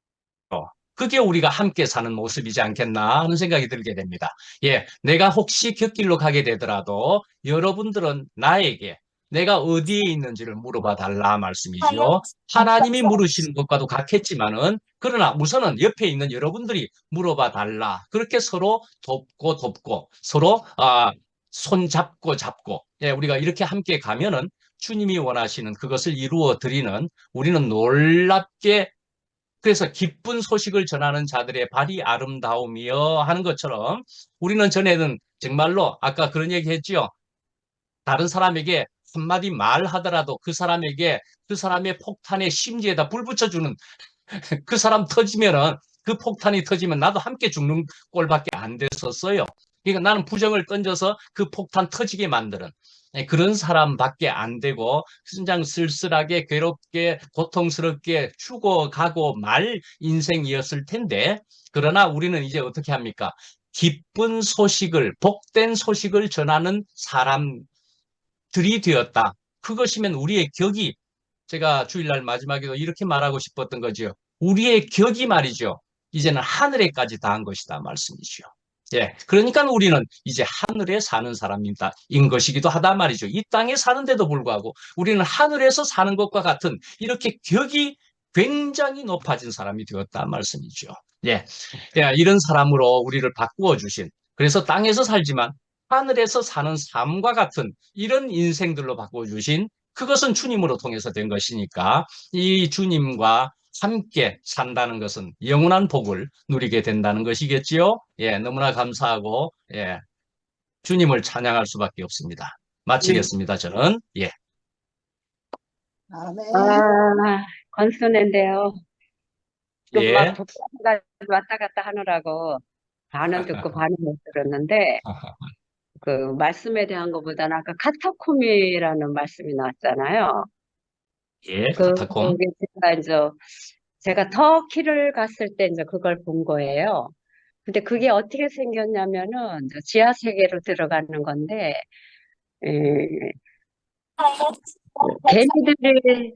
그게 우리가 함께 사는 모습이지 않겠나 하는 생각이 들게 됩니다. 예, 내가 혹시 곁길로 가게 되더라도 여러분들은 나에게 내가 어디에 있는지를 물어봐 달라 말씀이죠. 하나님이 물으시는 것과도 같겠지만은 그러나 우선은 옆에 있는 여러분들이 물어봐 달라. 그렇게 서로 돕고 서로 손 잡고 예, 우리가 이렇게 함께 가면은 주님이 원하시는 그것을 이루어 드리는 우리는 놀랍게 그래서 기쁜 소식을 전하는 자들의 발이 아름다움이여 하는 것처럼 우리는 전에는 정말로 아까 그런 얘기 했지요. 다른 사람에게 한마디 말하더라도 그 사람에게 그 사람의 폭탄에 심지에다 불 붙여주는 그 사람 터지면은 그 폭탄이 터지면 나도 함께 죽는 꼴밖에 안 됐었어요. 그러니까 나는 부정을 던져서 그 폭탄 터지게 만드는 그런 사람밖에 안 되고 그냥 쓸쓸하게 괴롭게 고통스럽게 죽어가고 말 인생이었을 텐데 그러나 우리는 이제 어떻게 합니까? 기쁜 소식을 복된 소식을 전하는 사람들이 되었다. 그것이면 우리의 격이 제가 주일날 마지막에도 이렇게 말하고 싶었던 거죠. 우리의 격이 말이죠. 이제는 하늘에까지 닿은 것이다 말씀이죠. 예, 그러니까 우리는 이제 하늘에 사는 사람입니다. 인 것이기도 하다 말이죠. 이 땅에 사는데도 불구하고 우리는 하늘에서 사는 것과 같은 이렇게 격이 굉장히 높아진 사람이 되었다 말씀이죠. 예, 예, 이런 사람으로 우리를 바꾸어 주신 그래서 땅에서 살지만 하늘에서 사는 삶과 같은 이런 인생들로 바꾸어 주신 그것은 주님으로 통해서 된 것이니까 이 주님과 함께 산다는 것은 영원한 복을 누리게 된다는 것이겠지요. 예, 너무나 감사하고 예, 주님을 찬양할 수밖에 없습니다. 마치겠습니다. 저는 예. 아멘. 건순인데요. 막 예. 복잡해가 왔다 갔다 하느라고 반은 듣고 반은 못 들었는데 그 말씀에 대한 것보다는 아까 카타콤이라는 말씀이 나왔잖아요. 예, 카타콤. 그게 제가 이제 제가 터키를 갔을 때 이제 그걸 본 거예요. 근데 그게 어떻게 생겼냐면은 이제 지하 세계로 들어가는 건데, 에, 개미들이